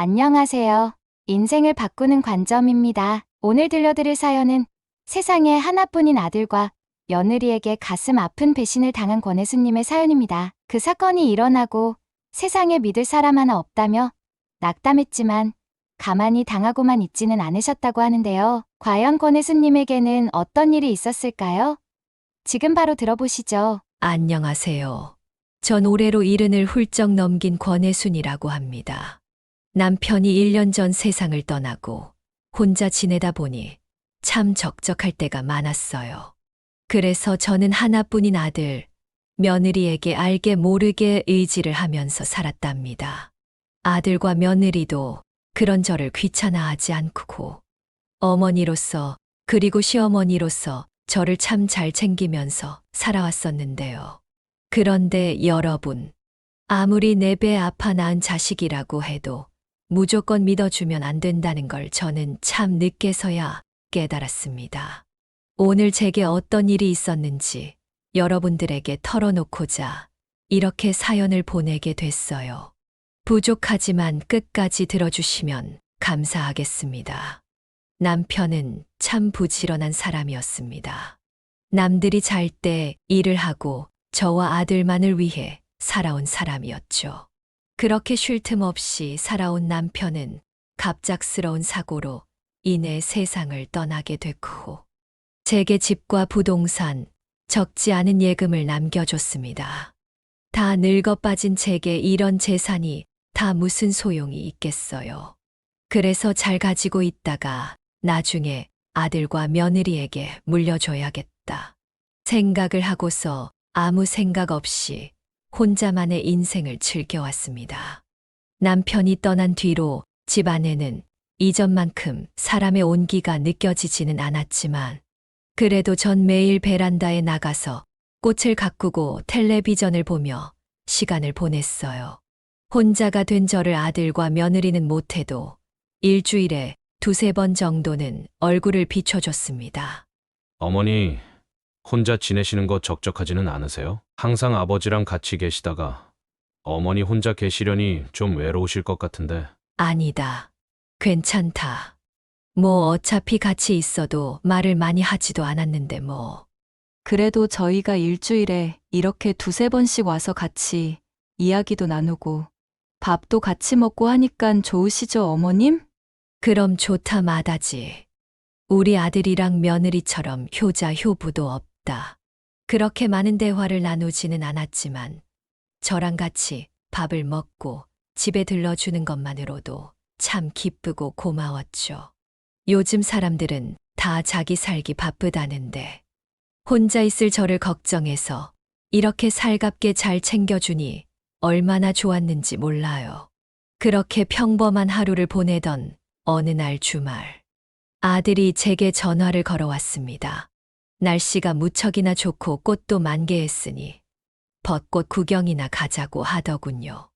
안녕하세요. 인생을 바꾸는 관점입니다. 오늘 들려드릴 사연은 세상에 하나뿐인 아들과 며느리에게 가슴 아픈 배신을 당한 권혜수님의 사연입니다. 그 사건이 일어나고 세상에 믿을 사람 하나 없다며 낙담했지만 가만히 당하고만 있지는 않으셨다고 하는데요. 과연 권혜수님에게는 어떤 일이 있었을까요? 지금 바로 들어보시죠. 안녕하세요. 전 올해로 70을 훌쩍 넘긴 권혜순이라고 합니다. 남편이 1년 전 세상을 떠나고 혼자 지내다 보니 참 적적할 때가 많았어요. 그래서 저는 하나뿐인 아들, 며느리에게 알게 모르게 의지를 하면서 살았답니다. 아들과 며느리도 그런 저를 귀찮아하지 않고 어머니로서 그리고 시어머니로서 저를 참 잘 챙기면서 살아왔었는데요. 그런데 여러분, 아무리 내 배 아파 낳은 자식이라고 해도 무조건 믿어주면 안 된다는 걸 저는 참 늦게서야 깨달았습니다. 오늘 제게 어떤 일이 있었는지 여러분들에게 털어놓고자 이렇게 사연을 보내게 됐어요. 부족하지만 끝까지 들어주시면 감사하겠습니다. 남편은 참 부지런한 사람이었습니다. 남들이 잘 때 일을 하고 저와 아들만을 위해 살아온 사람이었죠. 그렇게 쉴 틈 없이 살아온 남편은 갑작스러운 사고로 인해 세상을 떠나게 됐고, 제게 집과 부동산, 적지 않은 예금을 남겨줬습니다. 다 늙어 빠진 제게 이런 재산이 다 무슨 소용이 있겠어요. 그래서 잘 가지고 있다가 나중에 아들과 며느리에게 물려줘야겠다 생각을 하고서 아무 생각 없이 혼자만의 인생을 즐겨왔습니다. 남편이 떠난 뒤로 집안에는 이전만큼 사람의 온기가 느껴지지는 않았지만 그래도 전 매일 베란다에 나가서 꽃을 가꾸고 텔레비전을 보며 시간을 보냈어요. 혼자가 된 저를 아들과 며느리는 못해도 일주일에 2~3번 정도는 얼굴을 비춰줬습니다. 어머니, 혼자 지내시는 거 적적하지는 않으세요? 항상 아버지랑 같이 계시다가 어머니 혼자 계시려니 좀 외로우실 것 같은데. 아니다. 괜찮다. 뭐 어차피 같이 있어도 말을 많이 하지도 않았는데 뭐. 그래도 저희가 일주일에 이렇게 2~3번씩 와서 같이 이야기도 나누고 밥도 같이 먹고 하니깐 좋으시죠, 어머님? 그럼 좋다 마다지. 우리 아들이랑 며느리처럼 효자 효부도 없다. 그렇게 많은 대화를 나누지는 않았지만 저랑 같이 밥을 먹고 집에 들러주는 것만으로도 참 기쁘고 고마웠죠. 요즘 사람들은 다 자기 살기 바쁘다는데 혼자 있을 저를 걱정해서 이렇게 살갑게 잘 챙겨주니 얼마나 좋았는지 몰라요. 그렇게 평범한 하루를 보내던 어느 날 주말, 아들이 제게 전화를 걸어왔습니다. 날씨가 무척이나 좋고 꽃도 만개했으니 벚꽃 구경이나 가자고 하더군요.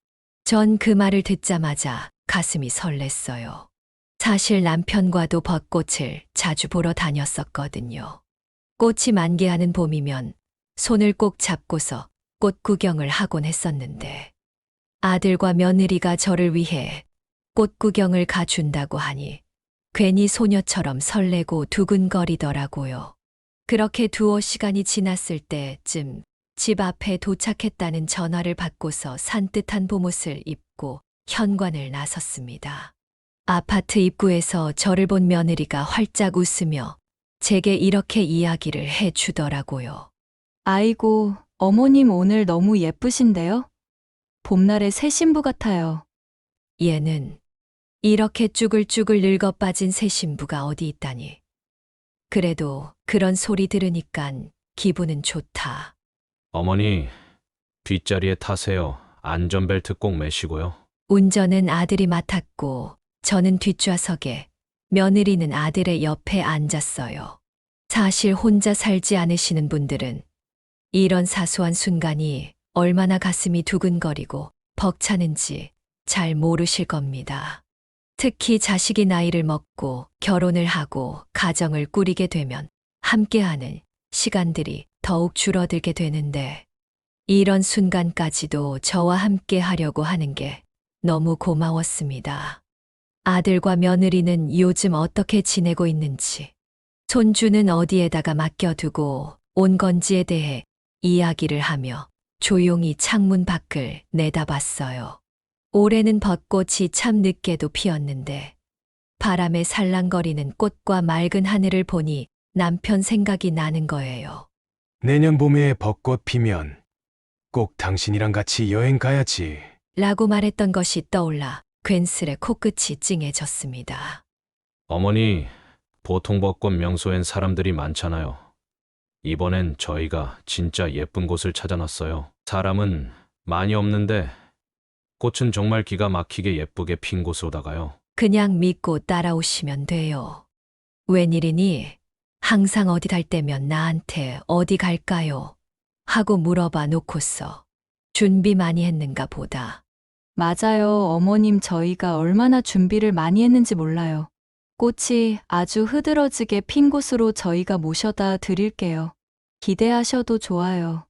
전 그 말을 듣자마자 가슴이 설렜어요. 사실 남편과도 벚꽃을 자주 보러 다녔었거든요. 꽃이 만개하는 봄이면 손을 꼭 잡고서 꽃 구경을 하곤 했었는데 아들과 며느리가 저를 위해 꽃 구경을 가준다고 하니 괜히 소녀처럼 설레고 두근거리더라고요. 그렇게 2~5시간이 지났을 때쯤 집 앞에 도착했다는 전화를 받고서 산뜻한 봄옷을 입고 현관을 나섰습니다. 아파트 입구에서 저를 본 며느리가 활짝 웃으며 제게 이렇게 이야기를 해주더라고요. 아이고, 어머님 오늘 너무 예쁘신데요? 봄날의 새 신부 같아요. 얘는 이렇게 쭈글쭈글 늙어 빠진 새 신부가 어디 있다니. 그래도 그런 소리 들으니깐 기분은 좋다. 어머니, 뒷자리에 타세요. 안전벨트 꼭 매시고요. 운전은 아들이 맡았고 저는 뒷좌석에, 며느리는 아들의 옆에 앉았어요. 사실 혼자 살지 않으시는 분들은 이런 사소한 순간이 얼마나 가슴이 두근거리고 벅차는지 잘 모르실 겁니다. 특히 자식이 나이를 먹고 결혼을 하고 가정을 꾸리게 되면 함께하는 시간들이 더욱 줄어들게 되는데 이런 순간까지도 저와 함께 하려고 하는 게 너무 고마웠습니다. 아들과 며느리는 요즘 어떻게 지내고 있는지, 손주는 어디에다가 맡겨두고 온 건지에 대해 이야기를 하며 조용히 창문 밖을 내다봤어요. 올해는 벚꽃이 참 늦게도 피었는데 바람에 살랑거리는 꽃과 맑은 하늘을 보니 남편 생각이 나는 거예요. 내년 봄에 벚꽃 피면 꼭 당신이랑 같이 여행 가야지. 라고 말했던 것이 떠올라 괜스레 코끝이 찡해졌습니다. 어머니, 보통 벚꽃 명소엔 사람들이 많잖아요. 이번엔 저희가 진짜 예쁜 곳을 찾아놨어요. 사람은 많이 없는데 꽃은 정말 기가 막히게 예쁘게 핀 곳으로다가요. 그냥 믿고 따라오시면 돼요. 웬일이니? 항상 어디 갈 때면 나한테 어디 갈까요? 하고 물어봐 놓고서 준비 많이 했는가 보다. 맞아요. 어머님, 저희가 얼마나 준비를 많이 했는지 몰라요. 꽃이 아주 흐드러지게 핀 곳으로 저희가 모셔다 드릴게요. 기대하셔도 좋아요.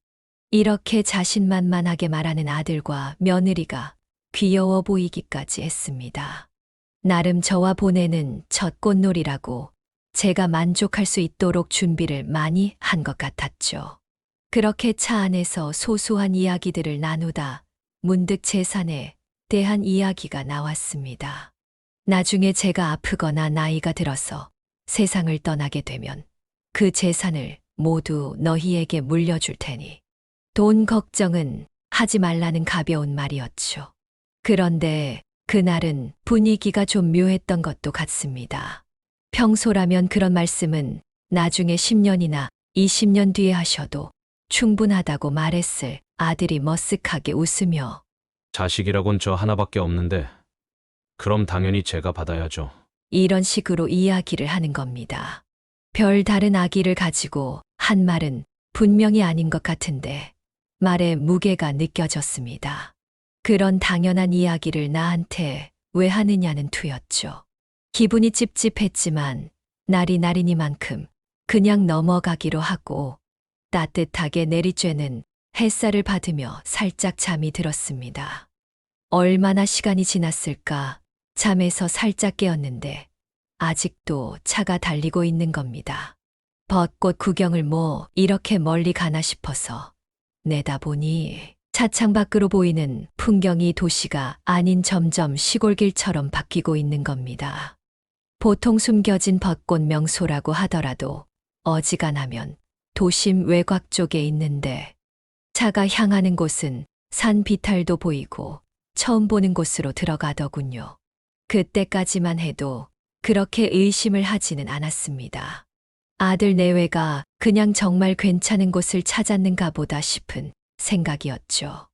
이렇게 자신만만하게 말하는 아들과 며느리가 귀여워 보이기까지 했습니다. 나름 저와 보내는 첫 꽃놀이라고 제가 만족할 수 있도록 준비를 많이 한 것 같았죠. 그렇게 차 안에서 소소한 이야기들을 나누다 문득 재산에 대한 이야기가 나왔습니다. 나중에 제가 아프거나 나이가 들어서 세상을 떠나게 되면 그 재산을 모두 너희에게 물려줄 테니 돈 걱정은 하지 말라는 가벼운 말이었죠. 그런데 그날은 분위기가 좀 묘했던 것도 같습니다. 평소라면 그런 말씀은 나중에 10년이나 20년 뒤에 하셔도 충분하다고 말했을 아들이 머쓱하게 웃으며 자식이라곤 저 하나밖에 없는데 그럼 당연히 제가 받아야죠. 이런 식으로 이야기를 하는 겁니다. 별 다른 아기를 가지고 한 말은 분명히 아닌 것 같은데 말에 무게가 느껴졌습니다. 그런 당연한 이야기를 나한테 왜 하느냐는 투였죠. 기분이 찝찝했지만 날이 날이니만큼 그냥 넘어가기로 하고 따뜻하게 내리쬐는 햇살을 받으며 살짝 잠이 들었습니다. 얼마나 시간이 지났을까 잠에서 살짝 깨었는데 아직도 차가 달리고 있는 겁니다. 벚꽃 구경을 뭐 이렇게 멀리 가나 싶어서 내다보니 차창 밖으로 보이는 풍경이 도시가 아닌 점점 시골길처럼 바뀌고 있는 겁니다. 보통 숨겨진 벚꽃 명소라고 하더라도 어지간하면 도심 외곽 쪽에 있는데 차가 향하는 곳은 산 비탈도 보이고 처음 보는 곳으로 들어가더군요. 그때까지만 해도 그렇게 의심을 하지는 않았습니다. 아들 내외가 그냥 정말 괜찮은 곳을 찾았는가 보다 싶은 생각이었죠.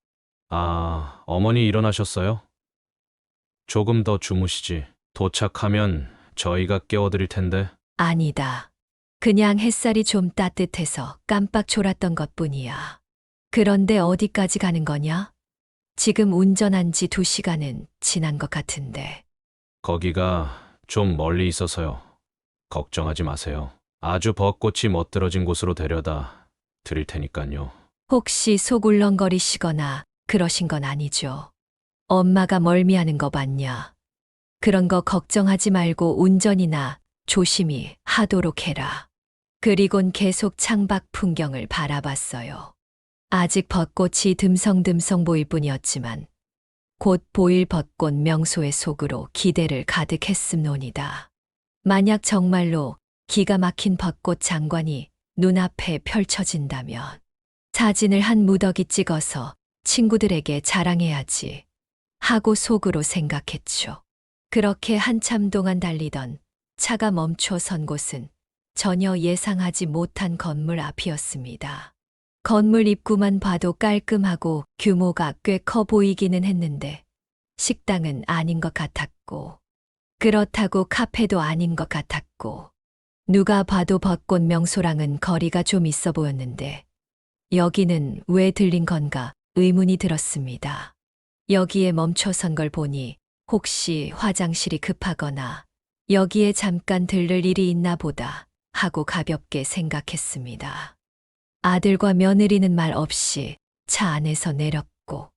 아, 어머니 일어나셨어요? 조금 더 주무시지. 도착하면 저희가 깨워드릴 텐데. 아니다. 그냥 햇살이 좀 따뜻해서 깜빡 졸았던 것뿐이야. 그런데 어디까지 가는 거냐? 지금 운전한 지 2시간은 지난 것 같은데. 거기가 좀 멀리 있어서요. 걱정하지 마세요. 아주 벚꽃이 멋들어진 곳으로 데려다 드릴 테니까요. 혹시 속 울렁거리시거나 그러신 건 아니죠? 엄마가 멀미하는 거 봤냐? 그런 거 걱정하지 말고 운전이나 조심히 하도록 해라. 그리곤 계속 창밖 풍경을 바라봤어요. 아직 벚꽃이 듬성듬성 보일 뿐이었지만 곧 보일 벚꽃 명소의 속으로 기대를 가득했음노니다. 만약 정말로 기가 막힌 벚꽃 장관이 눈앞에 펼쳐진다면 사진을 한 무더기 찍어서 친구들에게 자랑해야지 하고 속으로 생각했죠. 그렇게 한참 동안 달리던 차가 멈춰 선 곳은 전혀 예상하지 못한 건물 앞이었습니다. 건물 입구만 봐도 깔끔하고 규모가 꽤 커 보이기는 했는데 식당은 아닌 것 같았고 그렇다고 카페도 아닌 것 같았고 누가 봐도 벚꽃 명소랑은 거리가 좀 있어 보였는데 여기는 왜 들린 건가 의문이 들었습니다. 여기에 멈춰선 걸 보니 혹시 화장실이 급하거나 여기에 잠깐 들를 일이 있나 보다 하고 가볍게 생각했습니다. 아들과 며느리는 말 없이 차 안에서 내렸고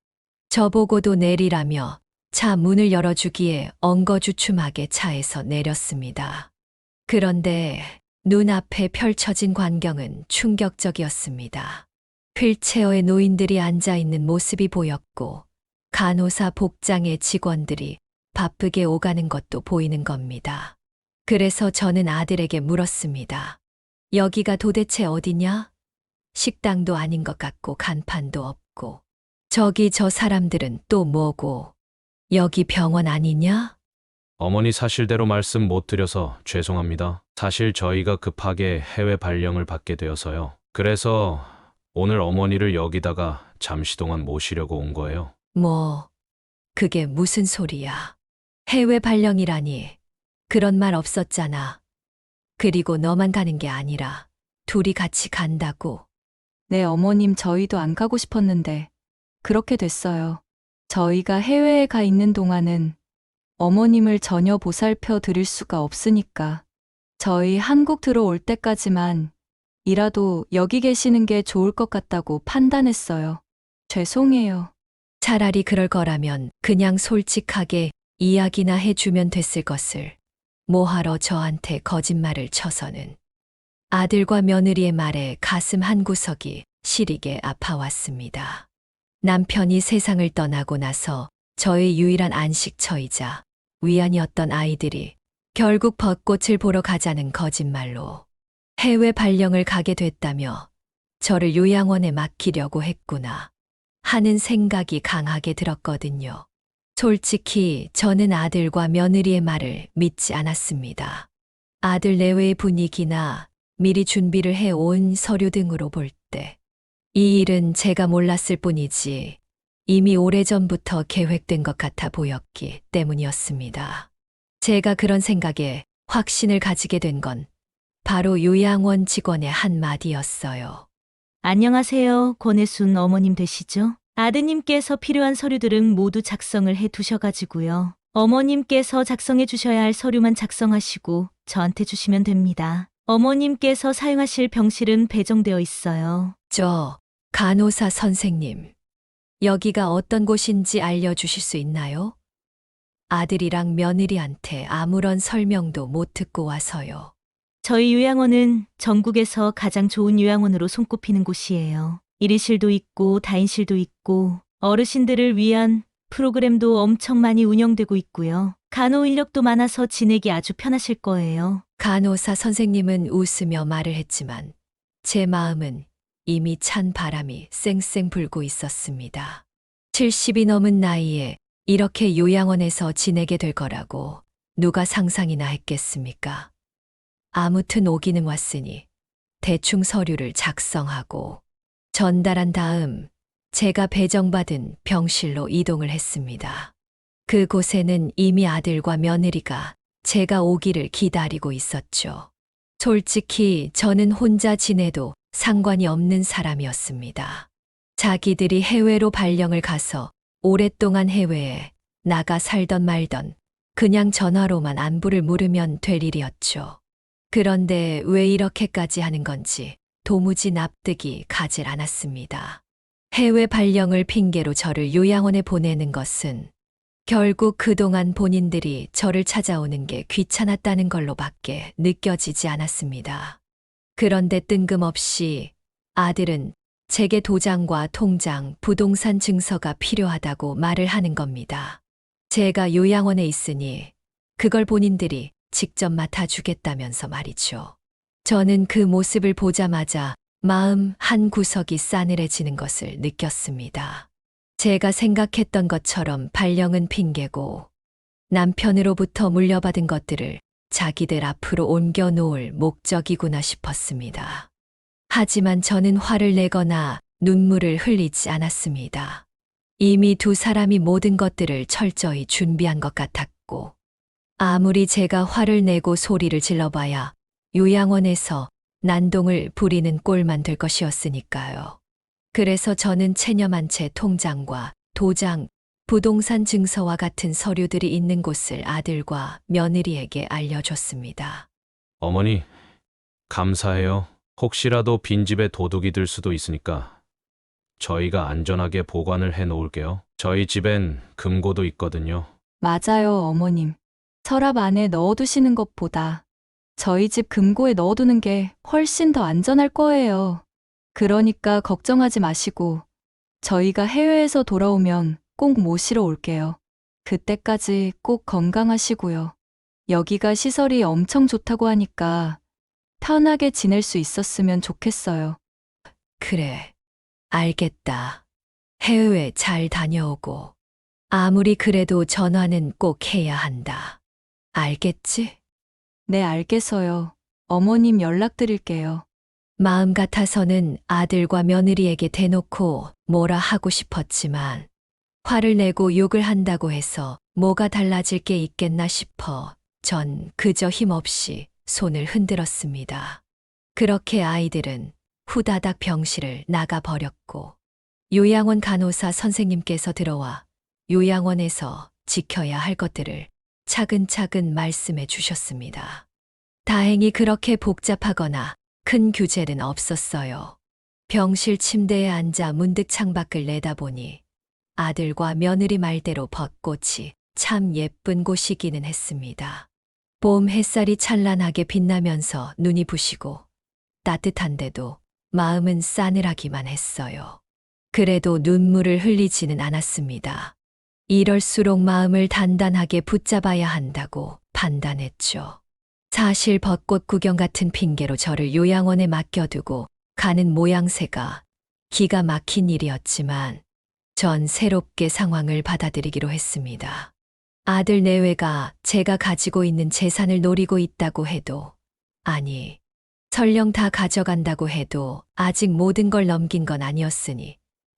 저보고도 내리라며 차 문을 열어주기에 엉거주춤하게 차에서 내렸습니다. 그런데 눈앞에 펼쳐진 광경은 충격적이었습니다. 휠체어에 노인들이 앉아있는 모습이 보였고 간호사 복장의 직원들이 바쁘게 오가는 것도 보이는 겁니다. 그래서 저는 아들에게 물었습니다. 여기가 도대체 어디냐? 식당도 아닌 것 같고 간판도 없고. 저기 저 사람들은 또 뭐고? 여기 병원 아니냐? 어머니 사실대로 말씀 못 드려서 죄송합니다. 사실 저희가 급하게 해외 발령을 받게 되어서요. 그래서 오늘 어머니를 여기다가 잠시 동안 모시려고 온 거예요. 뭐, 그게 무슨 소리야? 해외 발령이라니. 그런 말 없었잖아. 그리고 너만 가는 게 아니라 둘이 같이 간다고. 네, 어머님, 저희도 안 가고 싶었는데 그렇게 됐어요. 저희가 해외에 가 있는 동안은 어머님을 전혀 보살펴 드릴 수가 없으니까 저희 한국 들어올 때까지만 이라도 여기 계시는 게 좋을 것 같다고 판단했어요. 죄송해요. 차라리 그럴 거라면 그냥 솔직하게 이야기나 해주면 됐을 것을. 뭐하러 저한테 거짓말을 쳐서는. 아들과 며느리의 말에 가슴 한구석이 시리게 아파왔습니다. 남편이 세상을 떠나고 나서 저의 유일한 안식처이자 위안이었던 아이들이 결국 벚꽃을 보러 가자는 거짓말로 해외 발령을 가게 됐다며 저를 요양원에 맡기려고 했구나 하는 생각이 강하게 들었거든요. 솔직히 저는 아들과 며느리의 말을 믿지 않았습니다. 아들 내외의 분위기나 미리 준비를 해온 서류 등으로 볼 때 이 일은 제가 몰랐을 뿐이지 이미 오래전부터 계획된 것 같아 보였기 때문이었습니다. 제가 그런 생각에 확신을 가지게 된 건 바로 요양원 직원의 한마디였어요. 안녕하세요. 권혜순 어머님 되시죠? 아드님께서 필요한 서류들은 모두 작성을 해 두셔가지고요. 어머님께서 작성해 주셔야 할 서류만 작성하시고 저한테 주시면 됩니다. 어머님께서 사용하실 병실은 배정되어 있어요. 저 간호사 선생님, 여기가 어떤 곳인지 알려주실 수 있나요? 아들이랑 며느리한테 아무런 설명도 못 듣고 와서요. 저희 요양원은 전국에서 가장 좋은 요양원으로 손꼽히는 곳이에요. 1인실도 있고 다인실도 있고 어르신들을 위한 프로그램도 엄청 많이 운영되고 있고요. 간호 인력도 많아서 지내기 아주 편하실 거예요. 간호사 선생님은 웃으며 말을 했지만 제 마음은 이미 찬 바람이 쌩쌩 불고 있었습니다. 70이 넘은 나이에 이렇게 요양원에서 지내게 될 거라고 누가 상상이나 했겠습니까? 아무튼 오기는 왔으니 대충 서류를 작성하고 전달한 다음 제가 배정받은 병실로 이동을 했습니다. 그곳에는 이미 아들과 며느리가 제가 오기를 기다리고 있었죠. 솔직히 저는 혼자 지내도 상관이 없는 사람이었습니다. 자기들이 해외로 발령을 가서 오랫동안 해외에 나가 살던 말던 그냥 전화로만 안부를 물으면 될 일이었죠. 그런데 왜 이렇게까지 하는 건지 도무지 납득이 가질 않았습니다. 해외 발령을 핑계로 저를 요양원에 보내는 것은 결국 그동안 본인들이 저를 찾아오는 게 귀찮았다는 걸로밖에 느껴지지 않았습니다. 그런데 뜬금없이 아들은 제게 도장과 통장, 부동산 증서가 필요하다고 말을 하는 겁니다. 제가 요양원에 있으니 그걸 본인들이 직접 맡아주겠다면서 말이죠. 저는 그 모습을 보자마자 마음 한 구석이 싸늘해지는 것을 느꼈습니다. 제가 생각했던 것처럼 발령은 핑계고 남편으로부터 물려받은 것들을 자기들 앞으로 옮겨 놓을 목적이구나 싶었습니다. 하지만 저는 화를 내거나 눈물을 흘리지 않았습니다. 이미 두 사람이 모든 것들을 철저히 준비한 것 같았고 아무리 제가 화를 내고 소리를 질러봐야 요양원에서 난동을 부리는 꼴만 될 것이었으니까요. 그래서 저는 체념한 채 통장과 도장, 부동산 증서와 같은 서류들이 있는 곳을 아들과 며느리에게 알려줬습니다. 어머니, 감사해요. 혹시라도 빈집에 도둑이 들 수도 있으니까 저희가 안전하게 보관을 해 놓을게요. 저희 집엔 금고도 있거든요. 맞아요, 어머님. 서랍 안에 넣어두시는 것보다 저희 집 금고에 넣어두는 게 훨씬 더 안전할 거예요. 그러니까 걱정하지 마시고 저희가 해외에서 돌아오면 꼭 모시러 올게요. 그때까지 꼭 건강하시고요. 여기가 시설이 엄청 좋다고 하니까 편하게 지낼 수 있었으면 좋겠어요. 그래, 알겠다. 해외 잘 다녀오고. 아무리 그래도 전화는 꼭 해야 한다. 알겠지? 네, 알겠어요. 어머님 연락드릴게요. 마음 같아서는 아들과 며느리에게 대놓고 뭐라 하고 싶었지만 화를 내고 욕을 한다고 해서 뭐가 달라질 게 있겠나 싶어 전 그저 힘없이 손을 흔들었습니다. 그렇게 아이들은 후다닥 병실을 나가버렸고 요양원 간호사 선생님께서 들어와 요양원에서 지켜야 할 것들을 차근차근 말씀해 주셨습니다. 다행히 그렇게 복잡하거나 큰 규제는 없었어요. 병실 침대에 앉아 문득 창밖을 내다보니 아들과 며느리 말대로 벚꽃이 참 예쁜 곳이기는 했습니다. 봄 햇살이 찬란하게 빛나면서 눈이 부시고 따뜻한데도 마음은 싸늘하기만 했어요. 그래도 눈물을 흘리지는 않았습니다. 이럴수록 마음을 단단하게 붙잡아야 한다고 판단했죠. 사실 벚꽃 구경 같은 핑계로 저를 요양원에 맡겨두고 가는 모양새가 기가 막힌 일이었지만 전 새롭게 상황을 받아들이기로 했습니다. 아들 내외가 제가 가지고 있는 재산을 노리고 있다고 해도, 아니, 설령 다 가져간다고 해도 아직 모든 걸 넘긴 건 아니었으니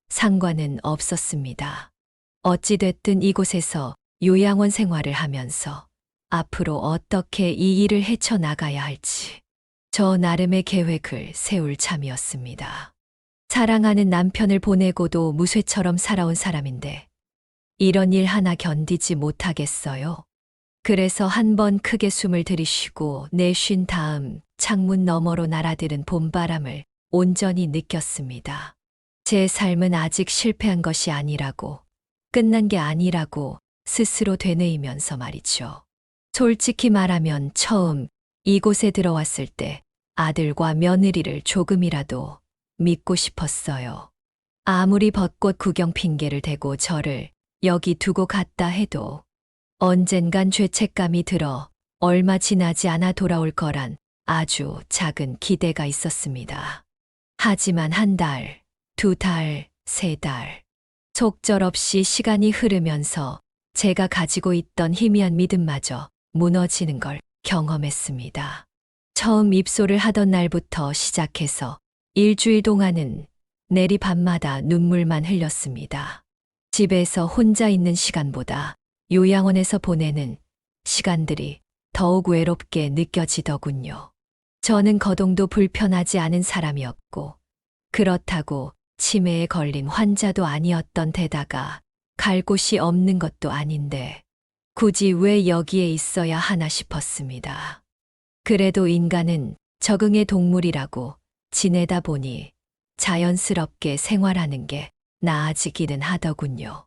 상관은 없었습니다. 어찌됐든 이곳에서 요양원 생활을 하면서 앞으로 어떻게 이 일을 헤쳐나가야 할지 저 나름의 계획을 세울 참이었습니다. 사랑하는 남편을 보내고도 무쇠처럼 살아온 사람인데 이런 일 하나 견디지 못하겠어요. 그래서 한번 크게 숨을 들이쉬고 내쉰 다음 창문 너머로 날아드는 봄바람을 온전히 느꼈습니다. 제 삶은 아직 실패한 것이 아니라고, 끝난 게 아니라고 스스로 되뇌이면서 말이죠. 솔직히 말하면 처음 이곳에 들어왔을 때 아들과 며느리를 조금이라도 믿고 싶었어요. 아무리 벚꽃 구경 핑계를 대고 저를 여기 두고 갔다 해도 언젠간 죄책감이 들어 얼마 지나지 않아 돌아올 거란 아주 작은 기대가 있었습니다. 하지만 한 달, 두 달, 세 달, 속절없이 시간이 흐르면서 제가 가지고 있던 희미한 믿음마저 무너지는 걸 경험했습니다. 처음 입소를 하던 날부터 시작해서 일주일 동안은 내리 밤마다 눈물만 흘렸습니다. 집에서 혼자 있는 시간보다 요양원에서 보내는 시간들이 더욱 외롭게 느껴지더군요. 저는 거동도 불편하지 않은 사람이었고, 그렇다고 치매에 걸린 환자도 아니었던 데다가 갈 곳이 없는 것도 아닌데 굳이 왜 여기에 있어야 하나 싶었습니다. 그래도 인간은 적응의 동물이라고 지내다 보니 자연스럽게 생활하는 게 나아지기는 하더군요.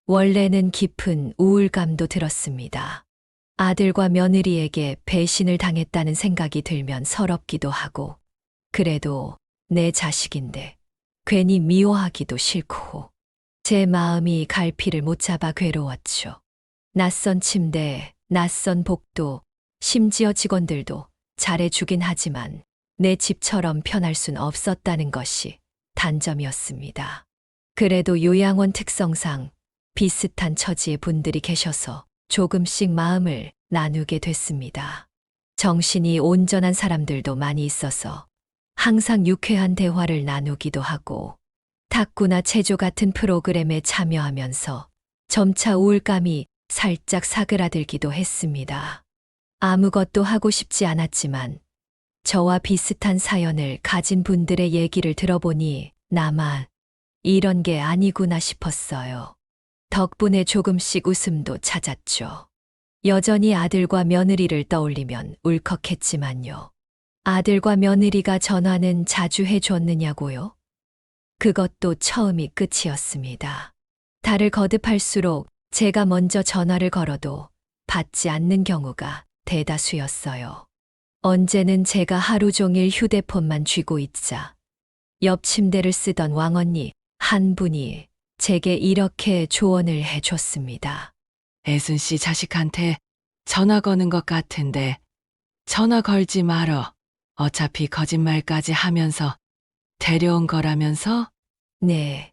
원래는 깊은 우울감도 들었습니다. 아들과 며느리에게 배신을 당했다는 생각이 들면 서럽기도 하고, 그래도 내 자식인데 괜히 미워하기도 싫고, 제 마음이 갈피를 못 잡아 괴로웠죠. 낯선 침대, 낯선 복도, 심지어 직원들도 잘해주긴 하지만 내 집처럼 편할 순 없었다는 것이 단점이었습니다. 그래도 요양원 특성상 비슷한 처지의 분들이 계셔서 조금씩 마음을 나누게 됐습니다. 정신이 온전한 사람들도 많이 있어서 항상 유쾌한 대화를 나누기도 하고, 탁구나 체조 같은 프로그램에 참여하면서 점차 우울감이 살짝 사그라들기도 했습니다. 아무것도 하고 싶지 않았지만 저와 비슷한 사연을 가진 분들의 얘기를 들어보니 나만 이런 게 아니구나 싶었어요. 덕분에 조금씩 웃음도 찾았죠. 여전히 아들과 며느리를 떠올리면 울컥했지만요. 아들과 며느리가 전화는 자주 해줬느냐고요? 그것도 처음이 끝이었습니다. 달을 거듭할수록 제가 먼저 전화를 걸어도 받지 않는 경우가 대다수였어요. 언제는 제가 하루 종일 휴대폰만 쥐고 있자 옆 침대를 쓰던 왕언니 한 분이 제게 이렇게 조언을 해줬습니다. 애순 씨 자식한테 전화 거는 것 같은데 전화 걸지 말어. 어차피 거짓말까지 하면서 데려온 거라면서? 네.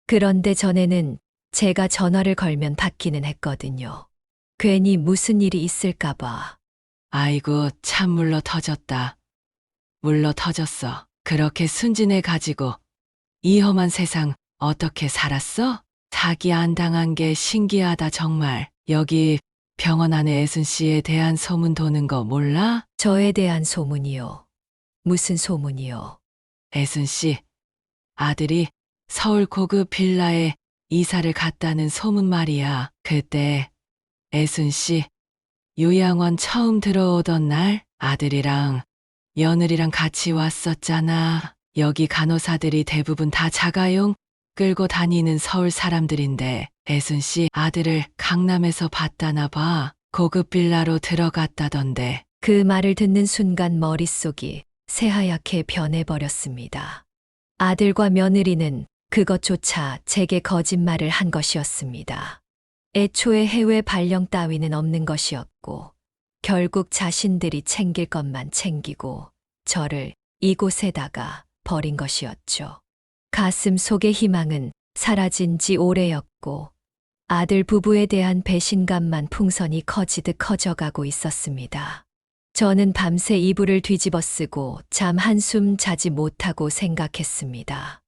그런데 전에는 제가 전화를 걸면 받기는 했거든요. 괜히 무슨 일이 있을까봐. 아이고, 참 물러 터졌다. 물러 터졌어. 그렇게 순진해 가지고 이 험한 세상 어떻게 살았어? 사기 안 당한 게 신기하다 정말. 여기 병원 안에 애순 씨에 대한 소문 도는 거 몰라? 저에 대한 소문이요. 무슨 소문이요? 애순 씨 아들이 서울 고급 빌라에 이사를 갔다는 소문 말이야. 그때 애순 씨 요양원 처음 들어오던 날 아들이랑 며느리랑 같이 왔었잖아. 여기 간호사들이 대부분 다 자가용 끌고 다니는 서울 사람들인데 애순 씨 아들을 강남에서 봤다나 봐. 고급 빌라로 들어갔다던데. 그 말을 듣는 순간 머릿속이 새하얗게 변해버렸습니다. 아들과 며느리는 그것조차 제게 거짓말을 한 것이었습니다. 애초에 해외 발령 따위는 없는 것이었고 결국 자신들이 챙길 것만 챙기고 저를 이곳에다가 버린 것이었죠. 가슴 속의 희망은 사라진 지 오래였고 아들 부부에 대한 배신감만 풍선이 커지듯 커져가고 있었습니다. 저는 밤새 이불을 뒤집어 쓰고 잠 한숨 자지 못하고 생각했습니다.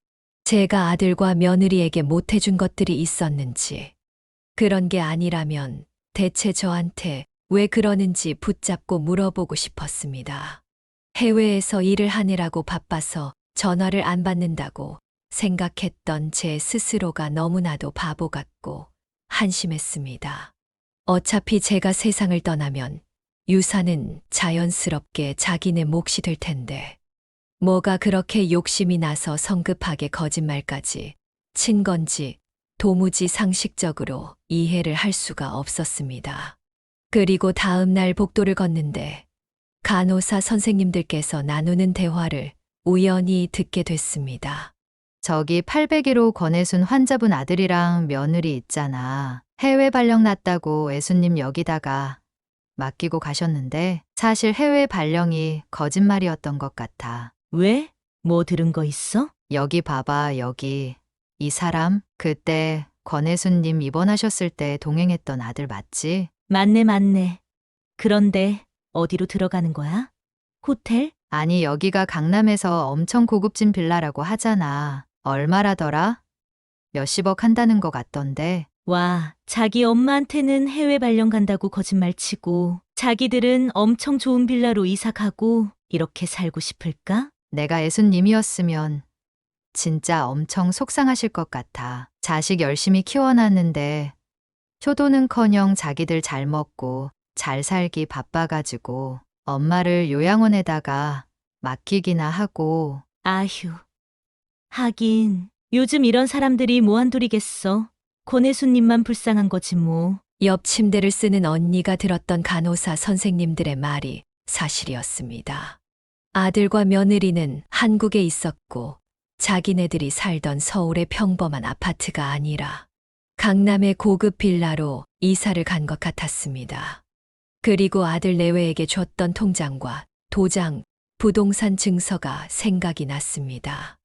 제가 아들과 며느리에게 못해준 것들이 있었는지, 그런 게 아니라면 대체 저한테 왜 그러는지 붙잡고 물어보고 싶었습니다. 해외에서 일을 하느라고 바빠서 전화를 안 받는다고 생각했던 제 스스로가 너무나도 바보 같고 한심했습니다. 어차피 제가 세상을 떠나면 유산은 자연스럽게 자기네 몫이 될 텐데 뭐가 그렇게 욕심이 나서 성급하게 거짓말까지 친 건지 도무지 상식적으로 이해를 할 수가 없었습니다. 그리고 다음 날 복도를 걷는데 간호사 선생님들께서 나누는 대화를 우연히 듣게 됐습니다. 저기 801호 권혜순 환자분 아들이랑 며느리 있잖아. 해외 발령 났다고 애순님 여기다가 맡기고 가셨는데 사실 해외 발령이 거짓말이었던 것 같아. 왜? 뭐 들은 거 있어? 여기 봐봐, 여기. 이 사람 그때 권혜순님 입원하셨을 때 동행했던 아들 맞지? 맞네, 맞네. 그런데 어디로 들어가는 거야? 호텔? 아니, 여기가 강남에서 엄청 고급진 빌라라고 하잖아. 얼마라더라? 몇십억 한다는 것 같던데. 와, 자기 엄마한테는 해외 발령 간다고 거짓말 치고 자기들은 엄청 좋은 빌라로 이사 가고 이렇게 살고 싶을까? 내가 애순님이었으면 진짜 엄청 속상하실 것 같아. 자식 열심히 키워놨는데 효도는커녕 자기들 잘 먹고 잘 살기 바빠가지고 엄마를 요양원에다가 맡기기나 하고. 아휴. 하긴 요즘 이런 사람들이 뭐한둘이겠어. 권혜수님만 불쌍한 거지 뭐. 옆 침대를 쓰는 언니가 들었던 간호사 선생님들의 말이 사실이었습니다. 아들과 며느리는 한국에 있었고 자기네들이 살던 서울의 평범한 아파트가 아니라 강남의 고급 빌라로 이사를 간 것 같았습니다. 그리고 아들 내외에게 줬던 통장과 도장, 부동산 증서가 생각이 났습니다.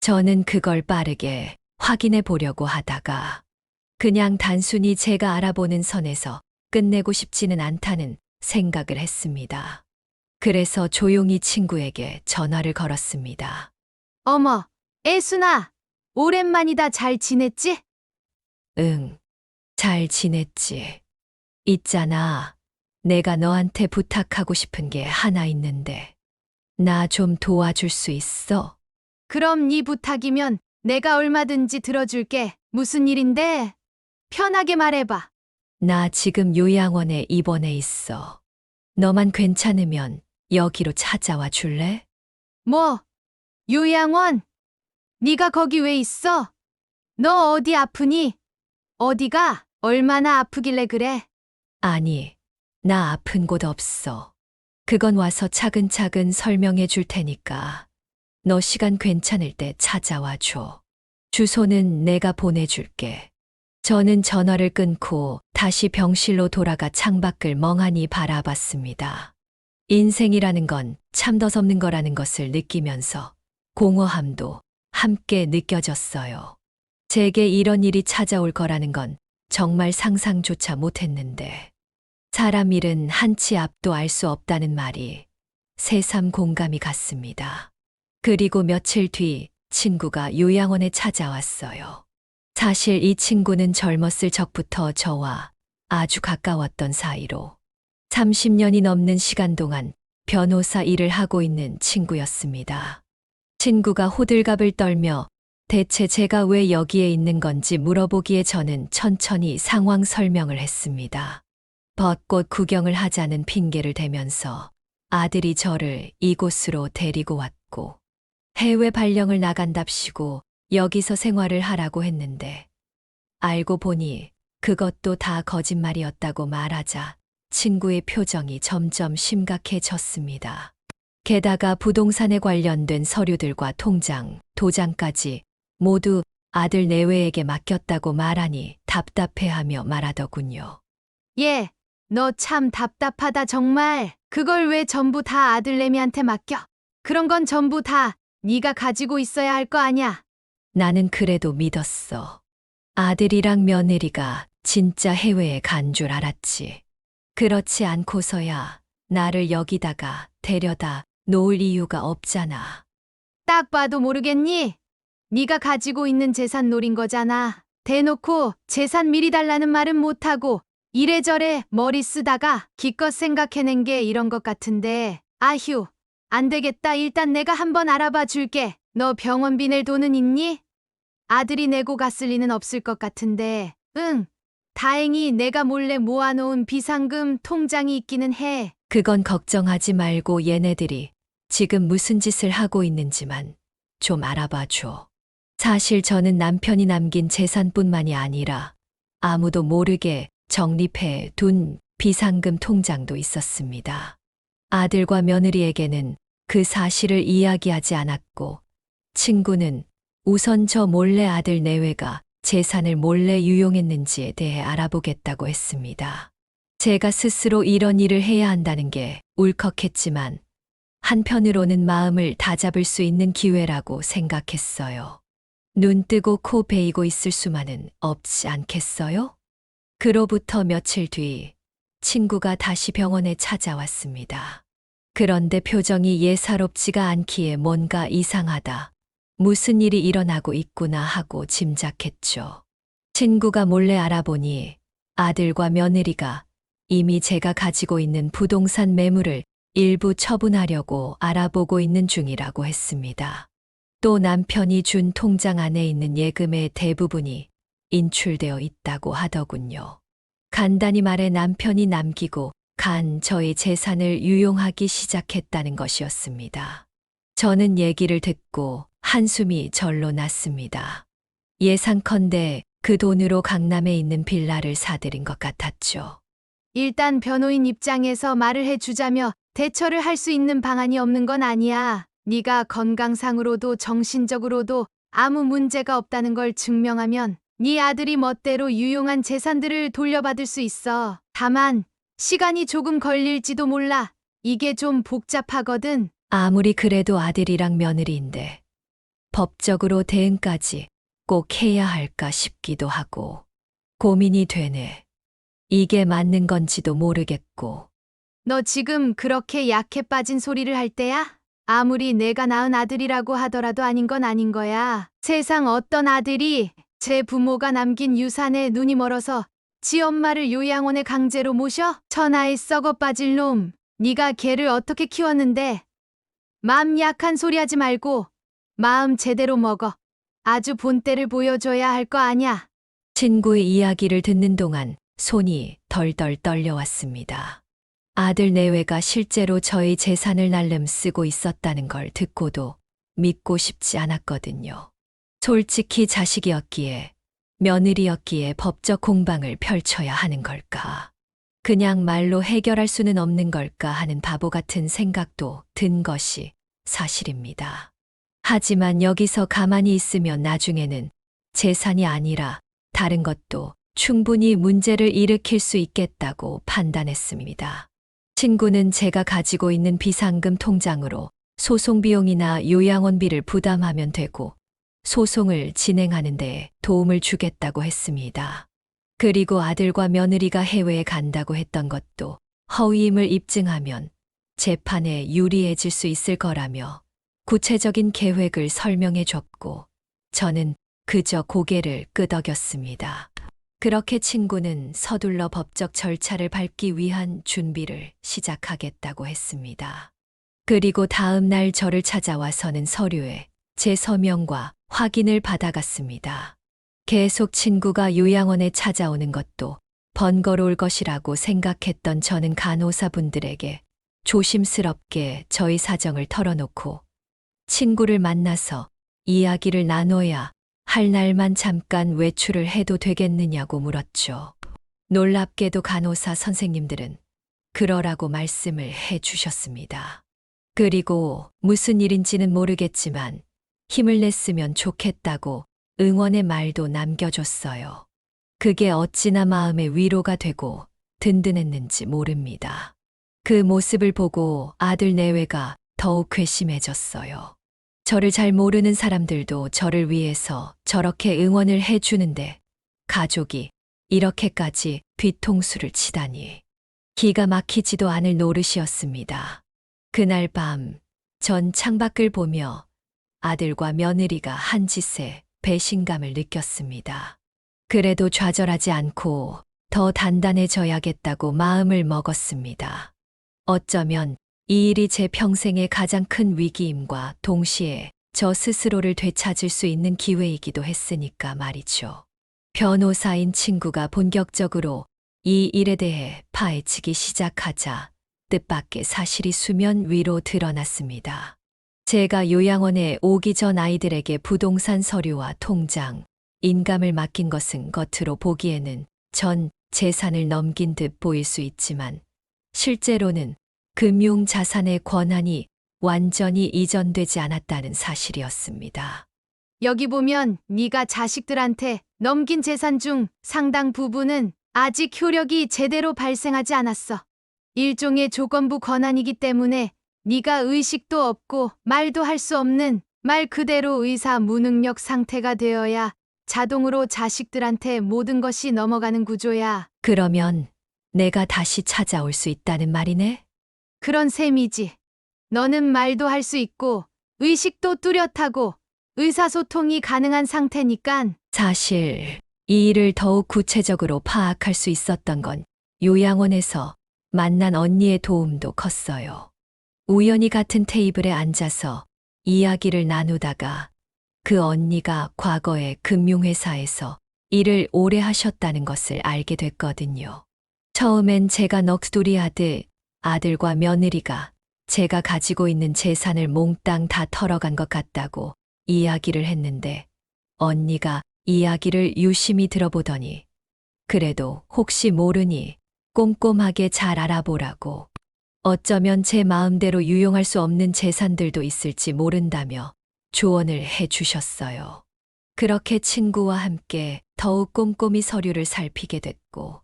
저는 그걸 빠르게 확인해 보려고 하다가 그냥 단순히 제가 알아보는 선에서 끝내고 싶지는 않다는 생각을 했습니다. 그래서 조용히 친구에게 전화를 걸었습니다. 어머, 애순아, 오랜만이다. 잘 지냈지? 응, 잘 지냈지. 있잖아, 내가 너한테 부탁하고 싶은 게 하나 있는데 나 좀 도와줄 수 있어? 그럼 네 부탁이면 내가 얼마든지 들어줄게. 무슨 일인데? 편하게 말해봐. 나 지금 요양원에 입원해 있어. 너만 괜찮으면 여기로 찾아와 줄래? 뭐? 요양원? 네가 거기 왜 있어? 너 어디 아프니? 어디가? 얼마나 아프길래 그래? 아니, 나 아픈 곳 없어. 그건 와서 차근차근 설명해 줄 테니까. 너 시간 괜찮을 때 찾아와 줘. 주소는 내가 보내줄게. 저는 전화를 끊고 다시 병실로 돌아가 창밖을 멍하니 바라봤습니다. 인생이라는 건 참덧없는 거라는 것을 느끼면서 공허함도 함께 느껴졌어요. 제게 이런 일이 찾아올 거라는 건 정말 상상조차 못했는데, 사람 일은 한치 앞도 알 수 없다는 말이 새삼 공감이 갔습니다. 그리고 며칠 뒤 친구가 요양원에 찾아왔어요. 사실 이 친구는 젊었을 적부터 저와 아주 가까웠던 사이로 30년이 넘는 시간 동안 변호사 일을 하고 있는 친구였습니다. 친구가 호들갑을 떨며 대체 제가 왜 여기에 있는 건지 물어보기에 저는 천천히 상황 설명을 했습니다. 벚꽃 구경을 하자는 핑계를 대면서 아들이 저를 이곳으로 데리고 왔고, 해외 발령을 나간답시고 여기서 생활을 하라고 했는데, 알고 보니 그것도 다 거짓말이었다고 말하자 친구의 표정이 점점 심각해졌습니다. 게다가 부동산에 관련된 서류들과 통장, 도장까지 모두 아들 내외에게 맡겼다고 말하니 답답해하며 말하더군요. 얘, 너 참 답답하다 정말. 그걸 왜 전부 다 아들내미한테 맡겨? 그런 건 전부 다 네가 가지고 있어야 할 거 아냐? 나는 그래도 믿었어. 아들이랑 며느리가 진짜 해외에 간 줄 알았지. 그렇지 않고서야 나를 여기다가 데려다 놓을 이유가 없잖아. 딱 봐도 모르겠니? 네가 가지고 있는 재산 노린 거잖아. 대놓고 재산 미리 달라는 말은 못하고 이래저래 머리 쓰다가 기껏 생각해낸 게 이런 것 같은데, 아휴, 안 되겠다. 일단 내가 한번 알아봐 줄게. 너 병원비 낼 돈은 있니? 아들이 내고 갔을 리는 없을 것 같은데. 응, 다행히 내가 몰래 모아놓은 비상금 통장이 있기는 해. 그건 걱정하지 말고 얘네들이 지금 무슨 짓을 하고 있는지만 좀 알아봐 줘. 사실 저는 남편이 남긴 재산뿐만이 아니라 아무도 모르게 적립해 둔 비상금 통장도 있었습니다. 아들과 며느리에게는 그 사실을 이야기하지 않았고, 친구는 우선 저 몰래 아들 내외가 재산을 몰래 유용했는지에 대해 알아보겠다고 했습니다. 제가 스스로 이런 일을 해야 한다는 게 울컥했지만 한편으로는 마음을 다잡을 수 있는 기회라고 생각했어요. 눈 뜨고 코 베이고 있을 수만은 없지 않겠어요? 그로부터 며칠 뒤 친구가 다시 병원에 찾아왔습니다. 그런데 표정이 예사롭지가 않기에 뭔가 이상하다, 무슨 일이 일어나고 있구나 하고 짐작했죠. 친구가 몰래 알아보니 아들과 며느리가 이미 제가 가지고 있는 부동산 매물을 일부 처분하려고 알아보고 있는 중이라고 했습니다. 또 남편이 준 통장 안에 있는 예금의 대부분이 인출되어 있다고 하더군요. 간단히 말해 남편이 남기고 간 저의 재산을 유용하기 시작했다는 것이었습니다. 저는 얘기를 듣고 한숨이 절로 났습니다. 예상컨대 그 돈으로 강남에 있는 빌라를 사들인 것 같았죠. 일단 변호인 입장에서 말을 해주자며 대처를 할 수 있는 방안이 없는 건 아니야. 네가 건강상으로도 정신적으로도 아무 문제가 없다는 걸 증명하면 네 아들이 멋대로 유용한 재산들을 돌려받을 수 있어. 다만 시간이 조금 걸릴지도 몰라. 이게 좀 복잡하거든. 아무리 그래도 아들이랑 며느리인데 법적으로 대응까지 꼭 해야 할까 싶기도 하고 고민이 되네. 이게 맞는 건지도 모르겠고. 너 지금 그렇게 약해 빠진 소리를 할 때야? 아무리 내가 낳은 아들이라고 하더라도 아닌 건 아닌 거야. 세상 어떤 아들이 제 부모가 남긴 유산에 눈이 멀어서 지 엄마를 요양원에 강제로 모셔? 천하의 썩어 빠질 놈. 네가 걔를 어떻게 키웠는데? 마음 약한 소리 하지 말고 마음 제대로 먹어. 아주 본때를 보여줘야 할 거 아냐. 친구의 이야기를 듣는 동안 손이 덜덜 떨려왔습니다. 아들 내외가 실제로 저의 재산을 날름 쓰고 있었다는 걸 듣고도 믿고 싶지 않았거든요. 솔직히 자식이었기에, 며느리였기에 법적 공방을 펼쳐야 하는 걸까? 그냥 말로 해결할 수는 없는 걸까 하는 바보 같은 생각도 든 것이 사실입니다. 하지만 여기서 가만히 있으면 나중에는 재산이 아니라 다른 것도 충분히 문제를 일으킬 수 있겠다고 판단했습니다. 친구는 제가 가지고 있는 비상금 통장으로 소송 비용이나 요양원비를 부담하면 되고 소송을 진행하는 데 도움을 주겠다고 했습니다. 그리고 아들과 며느리가 해외에 간다고 했던 것도 허위임을 입증하면 재판에 유리해질 수 있을 거라며 구체적인 계획을 설명해 줬고 저는 그저 고개를 끄덕였습니다. 그렇게 친구는 서둘러 법적 절차를 밟기 위한 준비를 시작하겠다고 했습니다. 그리고 다음 날 저를 찾아와서는 서류에 제 서명과 확인을 받아갔습니다. 계속 친구가 요양원에 찾아오는 것도 번거로울 것이라고 생각했던 저는 간호사분들에게 조심스럽게 저희 사정을 털어놓고 친구를 만나서 이야기를 나눠야 할 날만 잠깐 외출을 해도 되겠느냐고 물었죠. 놀랍게도 간호사 선생님들은 그러라고 말씀을 해 주셨습니다. 그리고 무슨 일인지는 모르겠지만 힘을 냈으면 좋겠다고 응원의 말도 남겨줬어요. 그게 어찌나 마음의 위로가 되고 든든했는지 모릅니다. 그 모습을 보고 아들 내외가 더욱 괘씸해졌어요. 저를 잘 모르는 사람들도 저를 위해서 저렇게 응원을 해주는데 가족이 이렇게까지 뒤통수를 치다니. 기가 막히지도 않을 노릇이었습니다. 그날 밤, 전 창밖을 보며 아들과 며느리가 한 짓에 배신감을 느꼈습니다. 그래도 좌절하지 않고 더 단단해져야겠다고 마음을 먹었습니다. 어쩌면 이 일이 제 평생의 가장 큰 위기임과 동시에 저 스스로를 되찾을 수 있는 기회이기도 했으니까 말이죠. 변호사인 친구가 본격적으로 이 일에 대해 파헤치기 시작하자 뜻밖의 사실이 수면 위로 드러났습니다. 제가 요양원에 오기 전 아이들에게 부동산 서류와 통장, 인감을 맡긴 것은 겉으로 보기에는 전 재산을 넘긴 듯 보일 수 있지만 실제로는 금융 자산의 권한이 완전히 이전되지 않았다는 사실이었습니다. 여기 보면 네가 자식들한테 넘긴 재산 중 상당 부분은 아직 효력이 제대로 발생하지 않았어. 일종의 조건부 권한이기 때문에 네가 의식도 없고 말도 할 수 없는 말 그대로 의사 무능력 상태가 되어야 자동으로 자식들한테 모든 것이 넘어가는 구조야. 그러면 내가 다시 찾아올 수 있다는 말이네? 그런 셈이지. 너는 말도 할 수 있고 의식도 뚜렷하고 의사소통이 가능한 상태니깐. 사실 이 일을 더욱 구체적으로 파악할 수 있었던 건 요양원에서 만난 언니의 도움도 컸어요. 우연히 같은 테이블에 앉아서 이야기를 나누다가 그 언니가 과거에 금융회사에서 일을 오래 하셨다는 것을 알게 됐거든요. 처음엔 제가 넋두리하듯 아들과 며느리가 제가 가지고 있는 재산을 몽땅 다 털어간 것 같다고 이야기를 했는데 언니가 이야기를 유심히 들어보더니 그래도 혹시 모르니 꼼꼼하게 잘 알아보라고 어쩌면 제 마음대로 유용할 수 없는 재산들도 있을지 모른다며 조언을 해 주셨어요. 그렇게 친구와 함께 더욱 꼼꼼히 서류를 살피게 됐고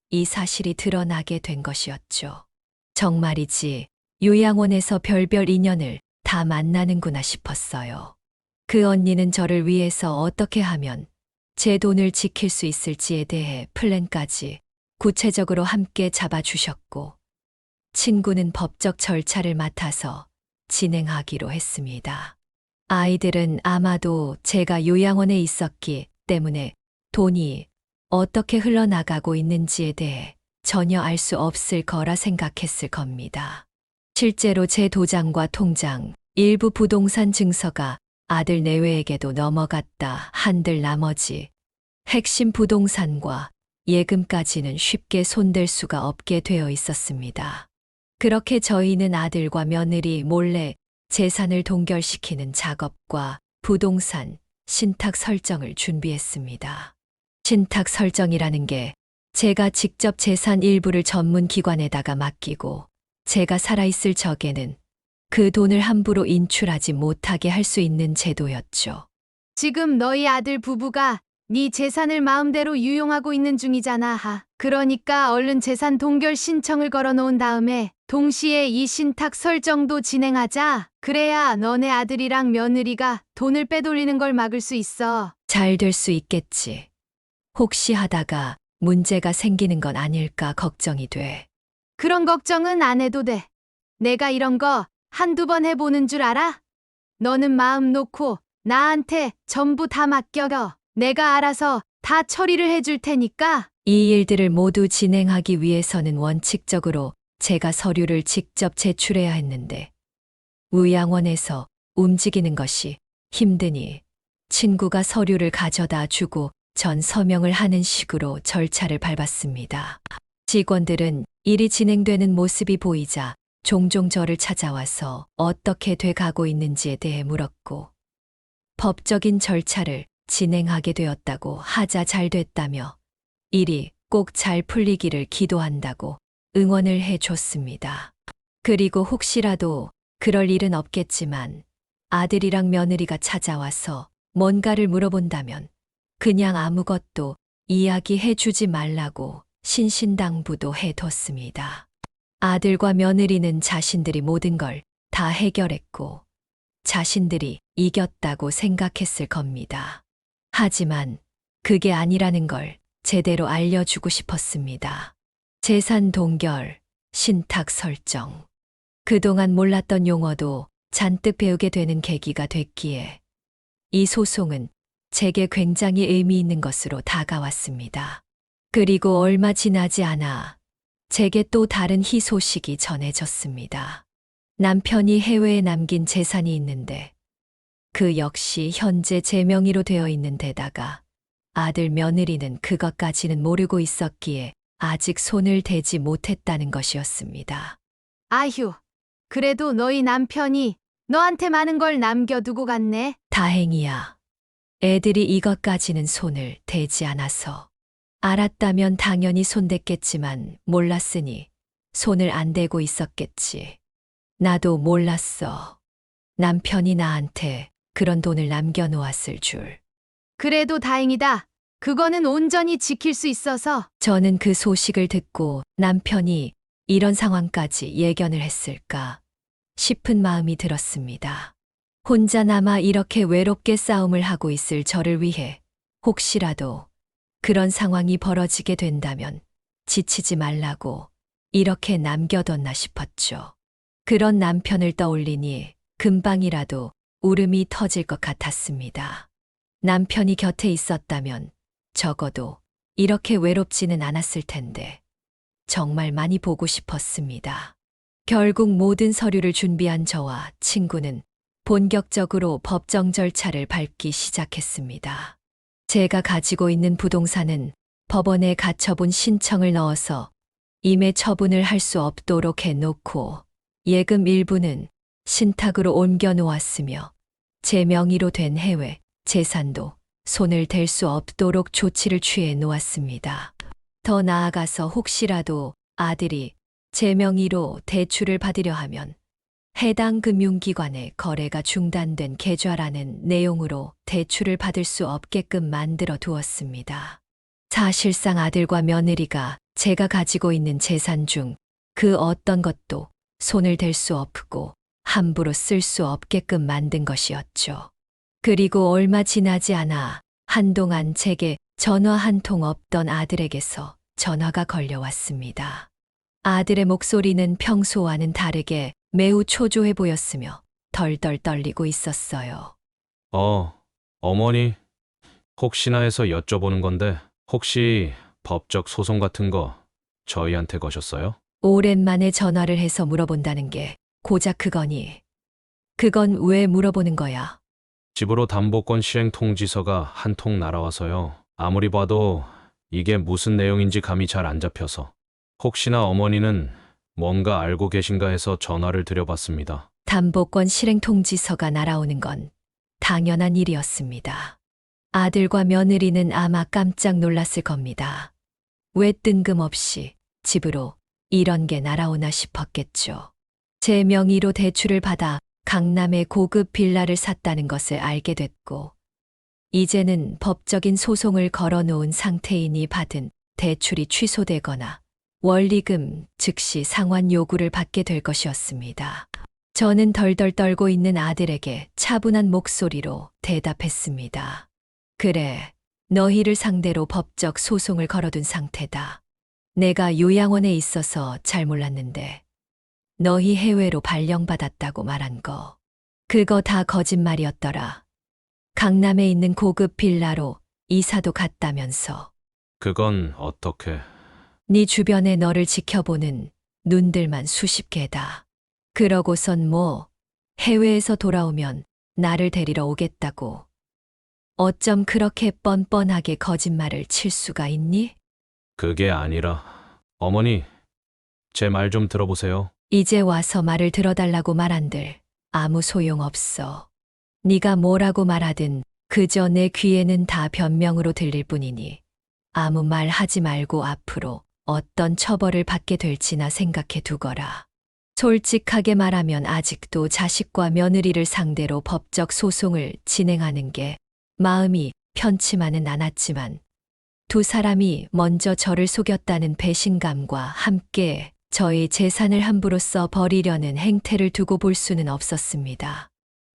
이 사실이 드러나게 된 것이었죠. 정말이지 요양원에서 별별 인연을 다 만나는구나 싶었어요. 그 언니는 저를 위해서 어떻게 하면 제 돈을 지킬 수 있을지에 대해 플랜까지 구체적으로 함께 잡아주셨고 친구는 법적 절차를 맡아서 진행하기로 했습니다. 아이들은 아마도 제가 요양원에 있었기 때문에 돈이 어떻게 흘러나가고 있는지에 대해 전혀 알 수 없을 거라 생각했을 겁니다. 실제로 제 도장과 통장, 일부 부동산 증서가 아들 내외에게도 넘어갔다 한들 나머지 핵심 부동산과 예금까지는 쉽게 손댈 수가 없게 되어 있었습니다. 그렇게 저희는 아들과 며느리 몰래 재산을 동결시키는 작업과 부동산, 신탁 설정을 준비했습니다. 신탁 설정이라는 게 제가 직접 재산 일부를 전문 기관에다가 맡기고 제가 살아있을 적에는 그 돈을 함부로 인출하지 못하게 할 수 있는 제도였죠. 지금 너희 아들 부부가 네 재산을 마음대로 유용하고 있는 중이잖아. 그러니까 얼른 재산 동결 신청을 걸어놓은 다음에 동시에 이 신탁 설정도 진행하자. 그래야 너네 아들이랑 며느리가 돈을 빼돌리는 걸 막을 수 있어. 잘 될 수 있겠지. 혹시 하다가 문제가 생기는 건 아닐까 걱정이 돼. 그런 걱정은 안 해도 돼. 내가 이런 거 한두 번 해보는 줄 알아? 너는 마음 놓고 나한테 전부 다 맡겨. 내가 알아서 다 처리를 해줄 테니까. 이 일들을 모두 진행하기 위해서는 원칙적으로 제가 서류를 직접 제출해야 했는데 우양원에서 움직이는 것이 힘드니 친구가 서류를 가져다 주고 전 서명을 하는 식으로 절차를 밟았습니다. 직원들은 일이 진행되는 모습이 보이자 종종 저를 찾아와서 어떻게 돼가고 있는지에 대해 물었고 법적인 절차를 진행하게 되었다고 하자 잘 됐다며 일이 꼭 잘 풀리기를 기도한다고 응원을 해줬습니다. 그리고 혹시라도 그럴 일은 없겠지만 아들이랑 며느리가 찾아와서 뭔가를 물어본다면 그냥 아무것도 이야기해주지 말라고 신신당부도 해뒀습니다. 아들과 며느리는 자신들이 모든 걸 다 해결했고 자신들이 이겼다고 생각했을 겁니다. 하지만 그게 아니라는 걸 제대로 알려주고 싶었습니다. 재산 동결, 신탁 설정. 그동안 몰랐던 용어도 잔뜩 배우게 되는 계기가 됐기에 이 소송은 제게 굉장히 의미 있는 것으로 다가왔습니다. 그리고 얼마 지나지 않아 제게 또 다른 희소식이 전해졌습니다. 남편이 해외에 남긴 재산이 있는데 그 역시 현재 제 명의로 되어 있는 데다가 아들 며느리는 그것까지는 모르고 있었기에 아직 손을 대지 못했다는 것이었습니다. 아휴, 그래도 너희 남편이 너한테 많은 걸 남겨두고 갔네. 다행이야. 애들이 이것까지는 손을 대지 않아서. 알았다면 당연히 손댔겠지만 몰랐으니 손을 안 대고 있었겠지. 나도 몰랐어. 남편이 나한테 그런 돈을 남겨놓았을 줄. 그래도 다행이다. 그거는 온전히 지킬 수 있어서. 저는 그 소식을 듣고 남편이 이런 상황까지 예견을 했을까 싶은 마음이 들었습니다. 혼자 남아 이렇게 외롭게 싸움을 하고 있을 저를 위해 혹시라도 그런 상황이 벌어지게 된다면 지치지 말라고 이렇게 남겨뒀나 싶었죠. 그런 남편을 떠올리니 금방이라도 울음이 터질 것 같았습니다. 남편이 곁에 있었다면 적어도 이렇게 외롭지는 않았을 텐데 정말 많이 보고 싶었습니다. 결국 모든 서류를 준비한 저와 친구는 본격적으로 법정 절차를 밟기 시작했습니다. 제가 가지고 있는 부동산은 법원에 가처분 신청을 넣어서 임해 처분을 할 수 없도록 해놓고 예금 일부는 신탁으로 옮겨 놓았으며 제 명의로 된 해외 재산도 손을 댈 수 없도록 조치를 취해 놓았습니다. 더 나아가서 혹시라도 아들이 제 명의로 대출을 받으려 하면 해당 금융기관의 거래가 중단된 계좌라는 내용으로 대출을 받을 수 없게끔 만들어 두었습니다. 사실상 아들과 며느리가 제가 가지고 있는 재산 중 그 어떤 것도 손을 댈 수 없고 함부로 쓸 수 없게끔 만든 것이었죠. 그리고 얼마 지나지 않아 한동안 제게 전화 한 통 없던 아들에게서 전화가 걸려왔습니다. 아들의 목소리는 평소와는 다르게 매우 초조해 보였으며 덜덜 떨리고 있었어요. 어머니, 혹시나 해서 여쭤보는 건데 혹시 법적 소송 같은 거 저희한테 거셨어요? 오랜만에 전화를 해서 물어본다는 게 고작 그거니. 그건 왜 물어보는 거야? 집으로 담보권 실행 통지서가 한 통 날아와서요. 아무리 봐도 이게 무슨 내용인지 감이 잘 안 잡혀서 혹시나 어머니는 뭔가 알고 계신가 해서 전화를 드려봤습니다. 담보권 실행 통지서가 날아오는 건 당연한 일이었습니다. 아들과 며느리는 아마 깜짝 놀랐을 겁니다. 왜 뜬금없이 집으로 이런 게 날아오나 싶었겠죠. 제 명의로 대출을 받아 강남의 고급 빌라를 샀다는 것을 알게 됐고, 이제는 법적인 소송을 걸어놓은 상태이니 받은 대출이 취소되거나 원리금, 즉시 상환 요구를 받게 될 것이었습니다. 저는 덜덜 떨고 있는 아들에게 차분한 목소리로 대답했습니다. 그래, 너희를 상대로 법적 소송을 걸어둔 상태다. 내가 요양원에 있어서 잘 몰랐는데 너희 해외로 발령받았다고 말한 거. 그거 다 거짓말이었더라. 강남에 있는 고급 빌라로 이사도 갔다면서. 그건 어떻게? 네 주변에 너를 지켜보는 눈들만 수십 개다. 그러고선 뭐 해외에서 돌아오면 나를 데리러 오겠다고. 어쩜 그렇게 뻔뻔하게 거짓말을 칠 수가 있니? 그게 아니라 어머니, 제 말 좀 들어보세요. 이제 와서 말을 들어달라고 말한들 아무 소용없어. 네가 뭐라고 말하든 그저 내 귀에는 다 변명으로 들릴 뿐이니 아무 말 하지 말고 앞으로 어떤 처벌을 받게 될지나 생각해 두거라. 솔직하게 말하면 아직도 자식과 며느리를 상대로 법적 소송을 진행하는 게 마음이 편치만은 않았지만 두 사람이 먼저 저를 속였다는 배신감과 함께 저의 재산을 함부로 써 버리려는 행태를 두고 볼 수는 없었습니다.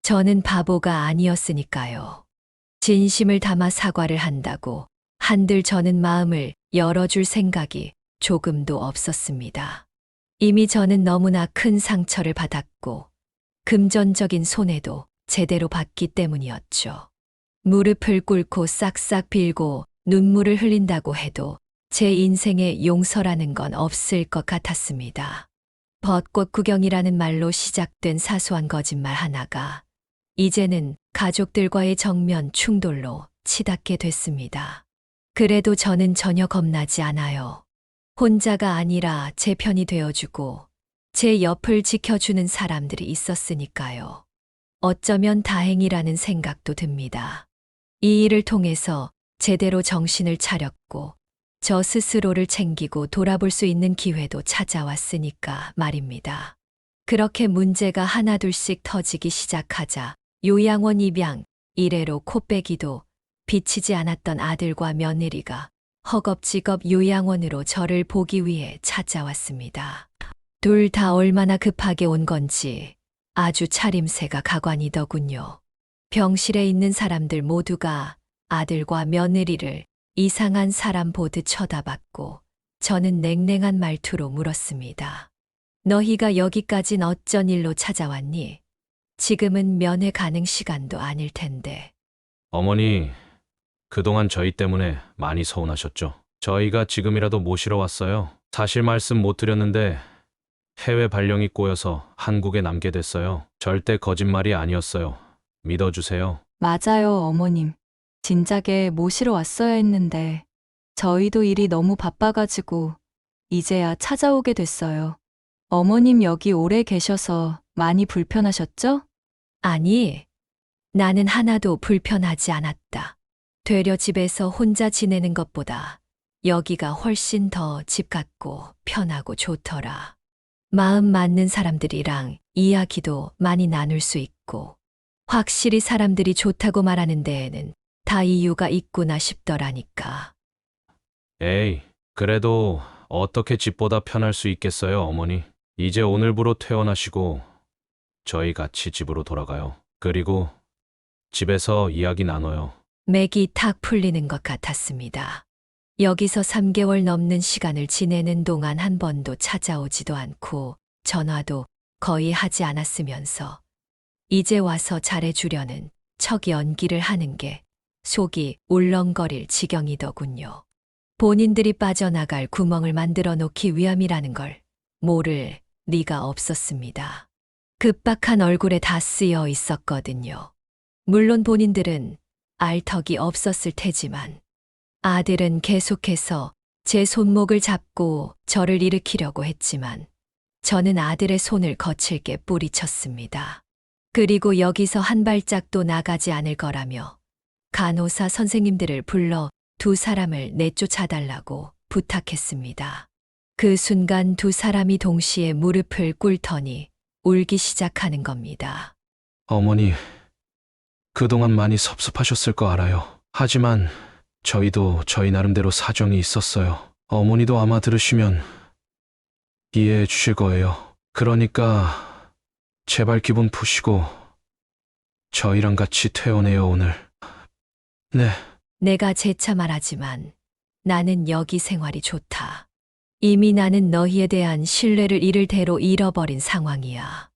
저는 바보가 아니었으니까요. 진심을 담아 사과를 한다고 한들 저는 마음을 열어줄 생각이 조금도 없었습니다. 이미 저는 너무나 큰 상처를 받았고 금전적인 손해도 제대로 봤기 때문이었죠. 무릎을 꿇고 싹싹 빌고 눈물을 흘린다고 해도 제 인생에 용서라는 건 없을 것 같았습니다. 벚꽃 구경이라는 말로 시작된 사소한 거짓말 하나가 이제는 가족들과의 정면 충돌로 치닫게 됐습니다. 그래도 저는 전혀 겁나지 않아요. 혼자가 아니라 제 편이 되어주고 제 옆을 지켜주는 사람들이 있었으니까요. 어쩌면 다행이라는 생각도 듭니다. 이 일을 통해서 제대로 정신을 차렸고 저 스스로를 챙기고 돌아볼 수 있는 기회도 찾아왔으니까 말입니다. 그렇게 문제가 하나둘씩 터지기 시작하자 요양원 입양, 이래로 코빼기도 비치지 않았던 아들과 며느리가 허겁지겁 요양원으로 저를 보기 위해 찾아왔습니다. 둘 다 얼마나 급하게 온 건지 아주 차림새가 가관이더군요. 병실에 있는 사람들 모두가 아들과 며느리를 이상한 사람 보듯 쳐다봤고 저는 냉랭한 말투로 물었습니다. 너희가 여기까진 어쩐 일로 찾아왔니? 지금은 면회 가는 시간도 아닐 텐데. 어머니, 그동안 저희 때문에 많이 서운하셨죠? 저희가 지금이라도 모시러 왔어요. 사실 말씀 못 드렸는데 해외 발령이 꼬여서 한국에 남게 됐어요. 절대 거짓말이 아니었어요. 믿어주세요. 맞아요, 어머님. 진작에 모시러 왔어야 했는데 저희도 일이 너무 바빠가지고 이제야 찾아오게 됐어요. 어머님 여기 오래 계셔서 많이 불편하셨죠? 아니, 나는 하나도 불편하지 않았다. 되려 집에서 혼자 지내는 것보다 여기가 훨씬 더 집 같고 편하고 좋더라. 마음 맞는 사람들이랑 이야기도 많이 나눌 수 있고 확실히 사람들이 좋다고 말하는 데에는 다 이유가 있구나 싶더라니까. 에이, 그래도 어떻게 집보다 편할 수 있겠어요, 어머니. 이제 오늘부로 퇴원하시고 저희 같이 집으로 돌아가요. 그리고 집에서 이야기 나눠요. 맥이 탁 풀리는 것 같았습니다. 여기서 3개월 넘는 시간을 지내는 동안 한 번도 찾아오지도 않고 전화도 거의 하지 않았으면서 이제 와서 잘해주려는 척 연기를 하는 게 속이 울렁거릴 지경이더군요. 본인들이 빠져나갈 구멍을 만들어 놓기 위함이라는 걸 모를 리가 없었습니다. 급박한 얼굴에 다 쓰여 있었거든요. 물론 본인들은 알 턱이 없었을 테지만 아들은 계속해서 제 손목을 잡고 저를 일으키려고 했지만 저는 아들의 손을 거칠게 뿌리쳤습니다. 그리고 여기서 한 발짝도 나가지 않을 거라며 간호사 선생님들을 불러 두 사람을 내쫓아달라고 부탁했습니다. 그 순간 두 사람이 동시에 무릎을 꿇더니 울기 시작하는 겁니다. 어머니, 그동안 많이 섭섭하셨을 거 알아요. 하지만 저희도 저희 나름대로 사정이 있었어요. 어머니도 아마 들으시면 이해해 주실 거예요. 그러니까 제발 기분 푸시고 저희랑 같이 퇴원해요, 오늘. 네. 내가 재차 말하지만 나는 여기 생활이 좋다. 이미 나는 너희에 대한 신뢰를 잃을 대로 잃어버린 상황이야.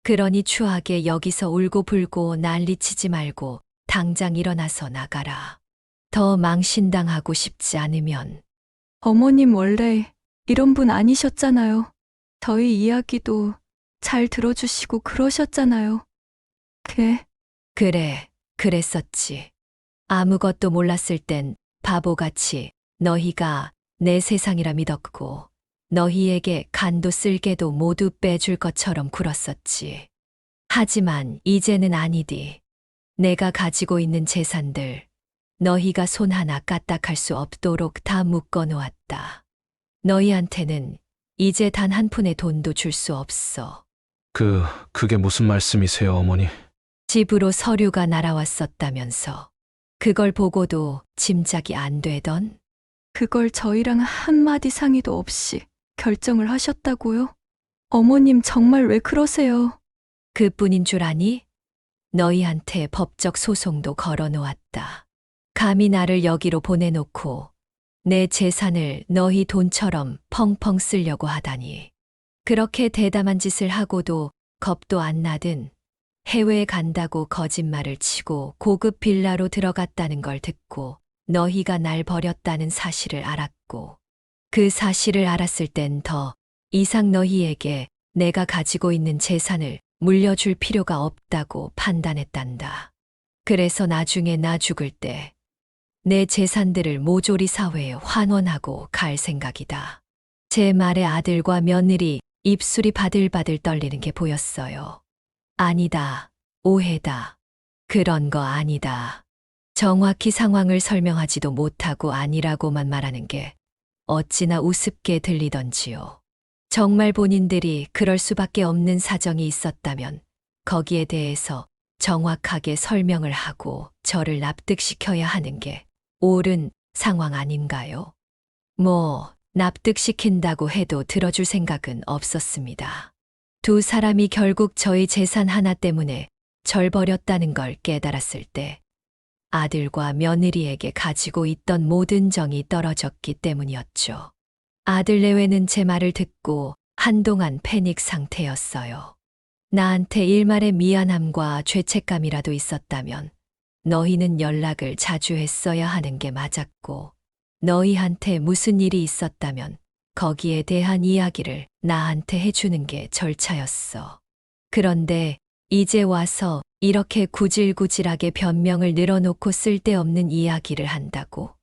그러니 추하게 여기서 울고 불고 난리치지 말고 당장 일어나서 나가라. 더 망신당하고 싶지 않으면. 어머님 원래 이런 분 아니셨잖아요. 저희 이야기도 잘 들어주시고 그러셨잖아요. 그래, 그랬었지. 아무것도 몰랐을 땐 바보같이 너희가 내 세상이라 믿었고 너희에게 간도 쓸개도 모두 빼줄 것처럼 굴었었지. 하지만 이제는 아니디. 내가 가지고 있는 재산들 너희가 손 하나 까딱할 수 없도록 다 묶어 놓았다. 너희한테는 이제 단 한 푼의 돈도 줄 수 없어. 그게 무슨 말씀이세요, 어머니? 집으로 서류가 날아왔었다면서. 그걸 보고도 짐작이 안 되던? 그걸 저희랑 한마디 상의도 없이 결정을 하셨다고요? 어머님 정말 왜 그러세요? 그뿐인 줄 아니? 너희한테 법적 소송도 걸어놓았다. 감히 나를 여기로 보내놓고 내 재산을 너희 돈처럼 펑펑 쓰려고 하다니. 그렇게 대담한 짓을 하고도 겁도 안 나든 해외에 간다고 거짓말을 치고 고급 빌라로 들어갔다는 걸 듣고 너희가 날 버렸다는 사실을 알았고 그 사실을 알았을 땐 더 이상 너희에게 내가 가지고 있는 재산을 물려줄 필요가 없다고 판단했단다. 그래서 나중에 나 죽을 때 내 재산들을 모조리 사회에 환원하고 갈 생각이다. 제 말에 아들과 며느리 입술이 바들바들 떨리는 게 보였어요. 아니다. 오해다. 그런 거 아니다. 정확히 상황을 설명하지도 못하고 아니라고만 말하는 게 어찌나 우습게 들리던지요. 정말 본인들이 그럴 수밖에 없는 사정이 있었다면 거기에 대해서 정확하게 설명을 하고 저를 납득시켜야 하는 게 옳은 상황 아닌가요? 납득시킨다고 해도 들어줄 생각은 없었습니다. 두 사람이 결국 저희 재산 하나 때문에 절 버렸다는 걸 깨달았을 때 아들과 며느리에게 가지고 있던 모든 정이 떨어졌기 때문이었죠. 아들 내외는 제 말을 듣고 한동안 패닉 상태였어요. 나한테 일말의 미안함과 죄책감이라도 있었다면 너희는 연락을 자주 했어야 하는 게 맞았고 너희한테 무슨 일이 있었다면 거기에 대한 이야기를 나한테 해주는 게 절차였어. 그런데 이제 와서 이렇게 구질구질하게 변명을 늘어놓고 쓸데없는 이야기를 한다고.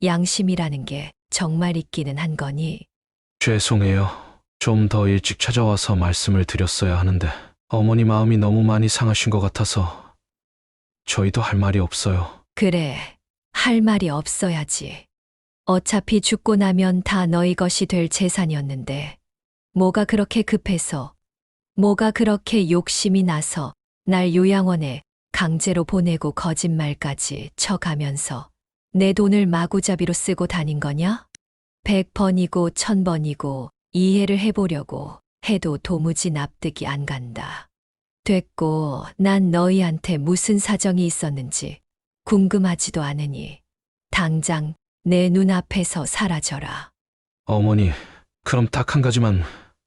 양심이라는 게 정말 있기는 한 거니? 죄송해요. 좀 더 일찍 찾아와서 말씀을 드렸어야 하는데 어머니 마음이 너무 많이 상하신 것 같아서 저희도 할 말이 없어요. 그래, 할 말이 없어야지. 어차피 죽고 나면 다 너희 것이 될 재산이었는데 뭐가 그렇게 급해서 뭐가 그렇게 욕심이 나서 날 요양원에 강제로 보내고 거짓말까지 쳐가면서 내 돈을 마구잡이로 쓰고 다닌 거냐? 100번이고 1000번이고 이해를 해보려고 해도 도무지 납득이 안 간다. 됐고 난 너희한테 무슨 사정이 있었는지 궁금하지도 않으니 당장 내 눈앞에서 사라져라. 어머니, 그럼 딱 한 가지만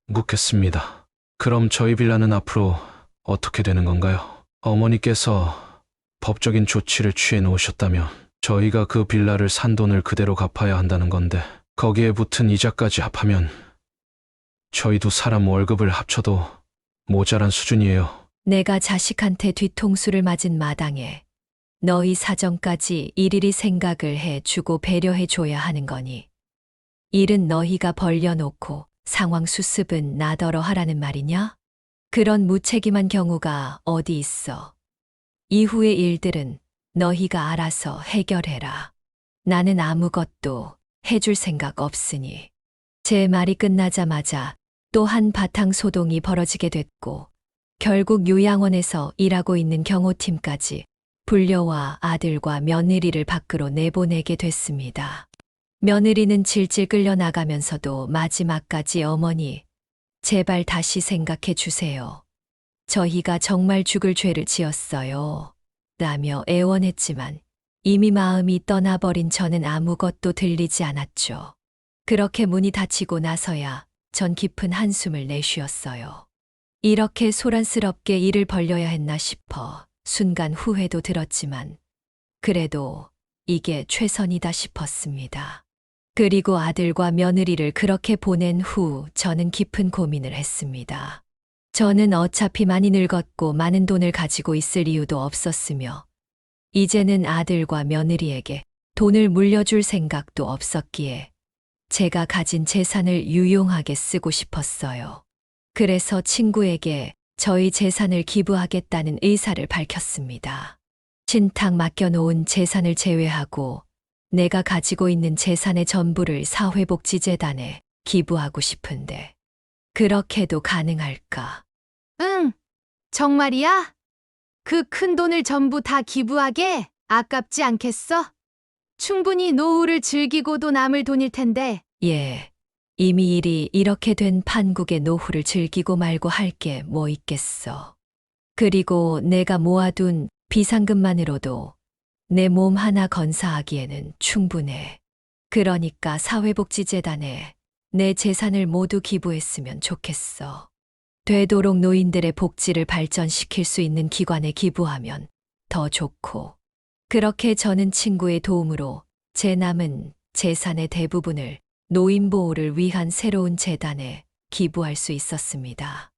묻겠습니다. 그럼 저희 빌라는 앞으로 어떻게 되는 건가요? 어머니께서 법적인 조치를 취해 놓으셨다면 저희가 그 빌라를 산 돈을 그대로 갚아야 한다는 건데 거기에 붙은 이자까지 합하면 저희 두 사람 월급을 합쳐도 모자란 수준이에요. 내가 자식한테 뒤통수를 맞은 마당에 너희 사정까지 일일이 생각을 해주고 배려해줘야 하는 거니. 일은 너희가 벌려놓고 상황 수습은 나더러 하라는 말이냐? 그런 무책임한 경우가 어디 있어. 이후의 일들은 너희가 알아서 해결해라. 나는 아무것도 해줄 생각 없으니. 제 말이 끝나자마자 또 한 바탕 소동이 벌어지게 됐고, 결국 요양원에서 일하고 있는 경호팀까지 불려와 아들과 며느리를 밖으로 내보내게 됐습니다. 며느리는 질질 끌려나가면서도 마지막까지 어머니, 제발 다시 생각해 주세요. 저희가 정말 죽을 죄를 지었어요. 라며 애원했지만 이미 마음이 떠나버린 저는 아무것도 들리지 않았죠. 그렇게 문이 닫히고 나서야 전 깊은 한숨을 내쉬었어요. 이렇게 소란스럽게 일을 벌려야 했나 싶어 순간 후회도 들었지만 그래도 이게 최선이다 싶었습니다. 그리고 아들과 며느리를 그렇게 보낸 후 저는 깊은 고민을 했습니다. 저는 어차피 많이 늙었고 많은 돈을 가지고 있을 이유도 없었으며 이제는 아들과 며느리에게 돈을 물려줄 생각도 없었기에 제가 가진 재산을 유용하게 쓰고 싶었어요. 그래서 친구에게 저희 재산을 기부하겠다는 의사를 밝혔습니다. 신탁 맡겨놓은 재산을 제외하고 내가 가지고 있는 재산의 전부를 사회복지재단에 기부하고 싶은데 그렇게도 가능할까? 응, 정말이야? 그 큰 돈을 전부 다 기부하게? 아깝지 않겠어? 충분히 노후를 즐기고도 남을 돈일 텐데. 예, 이미 일이 이렇게 된 판국의 노후를 즐기고 말고 할 게 뭐 있겠어. 그리고 내가 모아둔 비상금만으로도 내 몸 하나 건사하기에는 충분해. 그러니까 사회복지재단에 내 재산을 모두 기부했으면 좋겠어. 되도록 노인들의 복지를 발전시킬 수 있는 기관에 기부하면 더 좋고. 그렇게 저는 친구의 도움으로 제 남은 재산의 대부분을 노인 보호를 위한 새로운 재단에 기부할 수 있었습니다.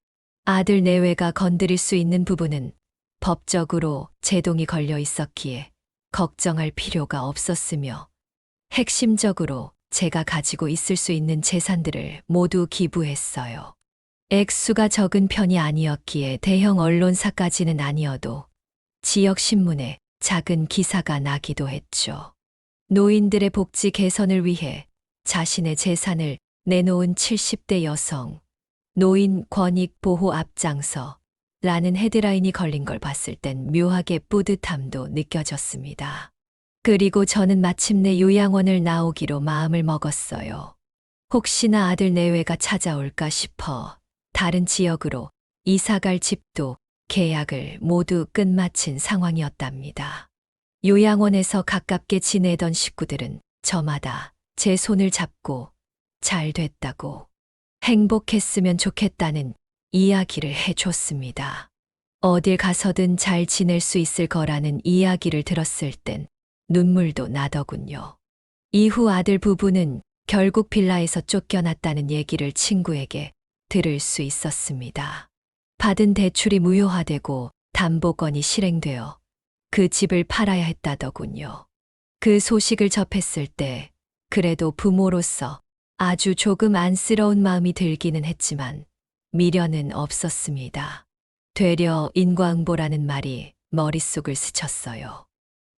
아들 내외가 건드릴 수 있는 부분은 법적으로 제동이 걸려 있었기에 걱정할 필요가 없었으며 핵심적으로 제가 가지고 있을 수 있는 재산들을 모두 기부했어요. 액수가 적은 편이 아니었기에 대형 언론사까지는 아니어도 지역신문에 작은 기사가 나기도 했죠. 노인들의 복지 개선을 위해 자신의 재산을 내놓은 70대 여성, 노인 권익 보호 앞장서 라는 헤드라인이 걸린 걸 봤을 땐 묘하게 뿌듯함도 느껴졌습니다. 그리고 저는 마침내 요양원을 나오기로 마음을 먹었어요. 혹시나 아들 내외가 찾아올까 싶어 다른 지역으로 이사갈 집도 계약을 모두 끝마친 상황이었답니다. 요양원에서 가깝게 지내던 식구들은 저마다 제 손을 잡고 잘 됐다고, 행복했으면 좋겠다는 이야기를 해줬습니다. 어딜 가서든 잘 지낼 수 있을 거라는 이야기를 들었을 땐 눈물도 나더군요. 이후 아들 부부는 결국 빌라에서 쫓겨났다는 얘기를 친구에게 들을 수 있었습니다. 받은 대출이 무효화되고 담보권이 실행되어 그 집을 팔아야 했다더군요. 그 소식을 접했을 때 그래도 부모로서 아주 조금 안쓰러운 마음이 들기는 했지만 미련은 없었습니다. 되려 인과응보라는 말이 머릿속을 스쳤어요.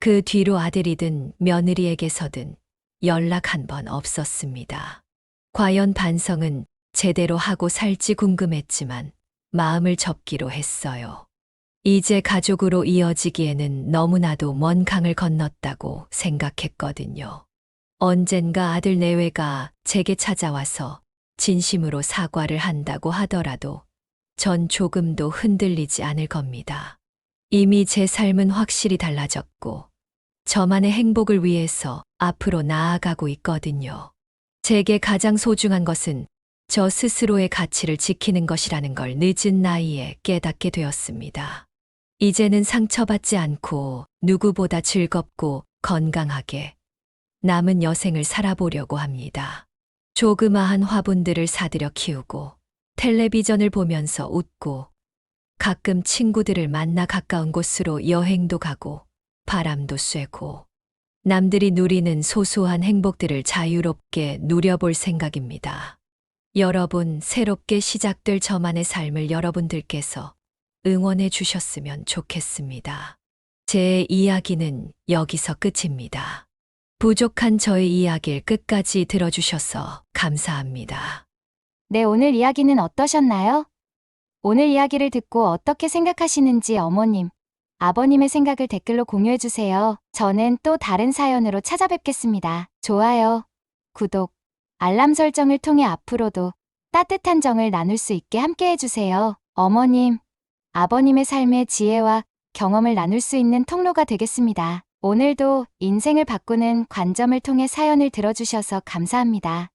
그 뒤로 아들이든 며느리에게서든 연락 한 번 없었습니다. 과연 반성은 제대로 하고 살지 궁금했지만 마음을 접기로 했어요. 이제 가족으로 이어지기에는 너무나도 먼 강을 건넜다고 생각했거든요. 언젠가 아들 내외가 제게 찾아와서 진심으로 사과를 한다고 하더라도 전 조금도 흔들리지 않을 겁니다. 이미 제 삶은 확실히 달라졌고 저만의 행복을 위해서 앞으로 나아가고 있거든요. 제게 가장 소중한 것은 저 스스로의 가치를 지키는 것이라는 걸 늦은 나이에 깨닫게 되었습니다. 이제는 상처받지 않고 누구보다 즐겁고 건강하게 남은 여생을 살아보려고 합니다. 조그마한 화분들을 사들여 키우고 텔레비전을 보면서 웃고 가끔 친구들을 만나 가까운 곳으로 여행도 가고 바람도 쐬고 남들이 누리는 소소한 행복들을 자유롭게 누려볼 생각입니다. 여러분, 새롭게 시작될 저만의 삶을 여러분들께서 응원해 주셨으면 좋겠습니다. 제 이야기는 여기서 끝입니다. 부족한 저의 이야기를 끝까지 들어주셔서 감사합니다. 네, 오늘 이야기는 어떠셨나요? 오늘 이야기를 듣고 어떻게 생각하시는지 어머님, 아버님의 생각을 댓글로 공유해주세요. 저는 또 다른 사연으로 찾아뵙겠습니다. 좋아요, 구독, 알람 설정을 통해 앞으로도 따뜻한 정을 나눌 수 있게 함께 해주세요. 어머님, 아버님의 삶의 지혜와 경험을 나눌 수 있는 통로가 되겠습니다. 오늘도 인생을 바꾸는 관점을 통해 사연을 들어주셔서 감사합니다.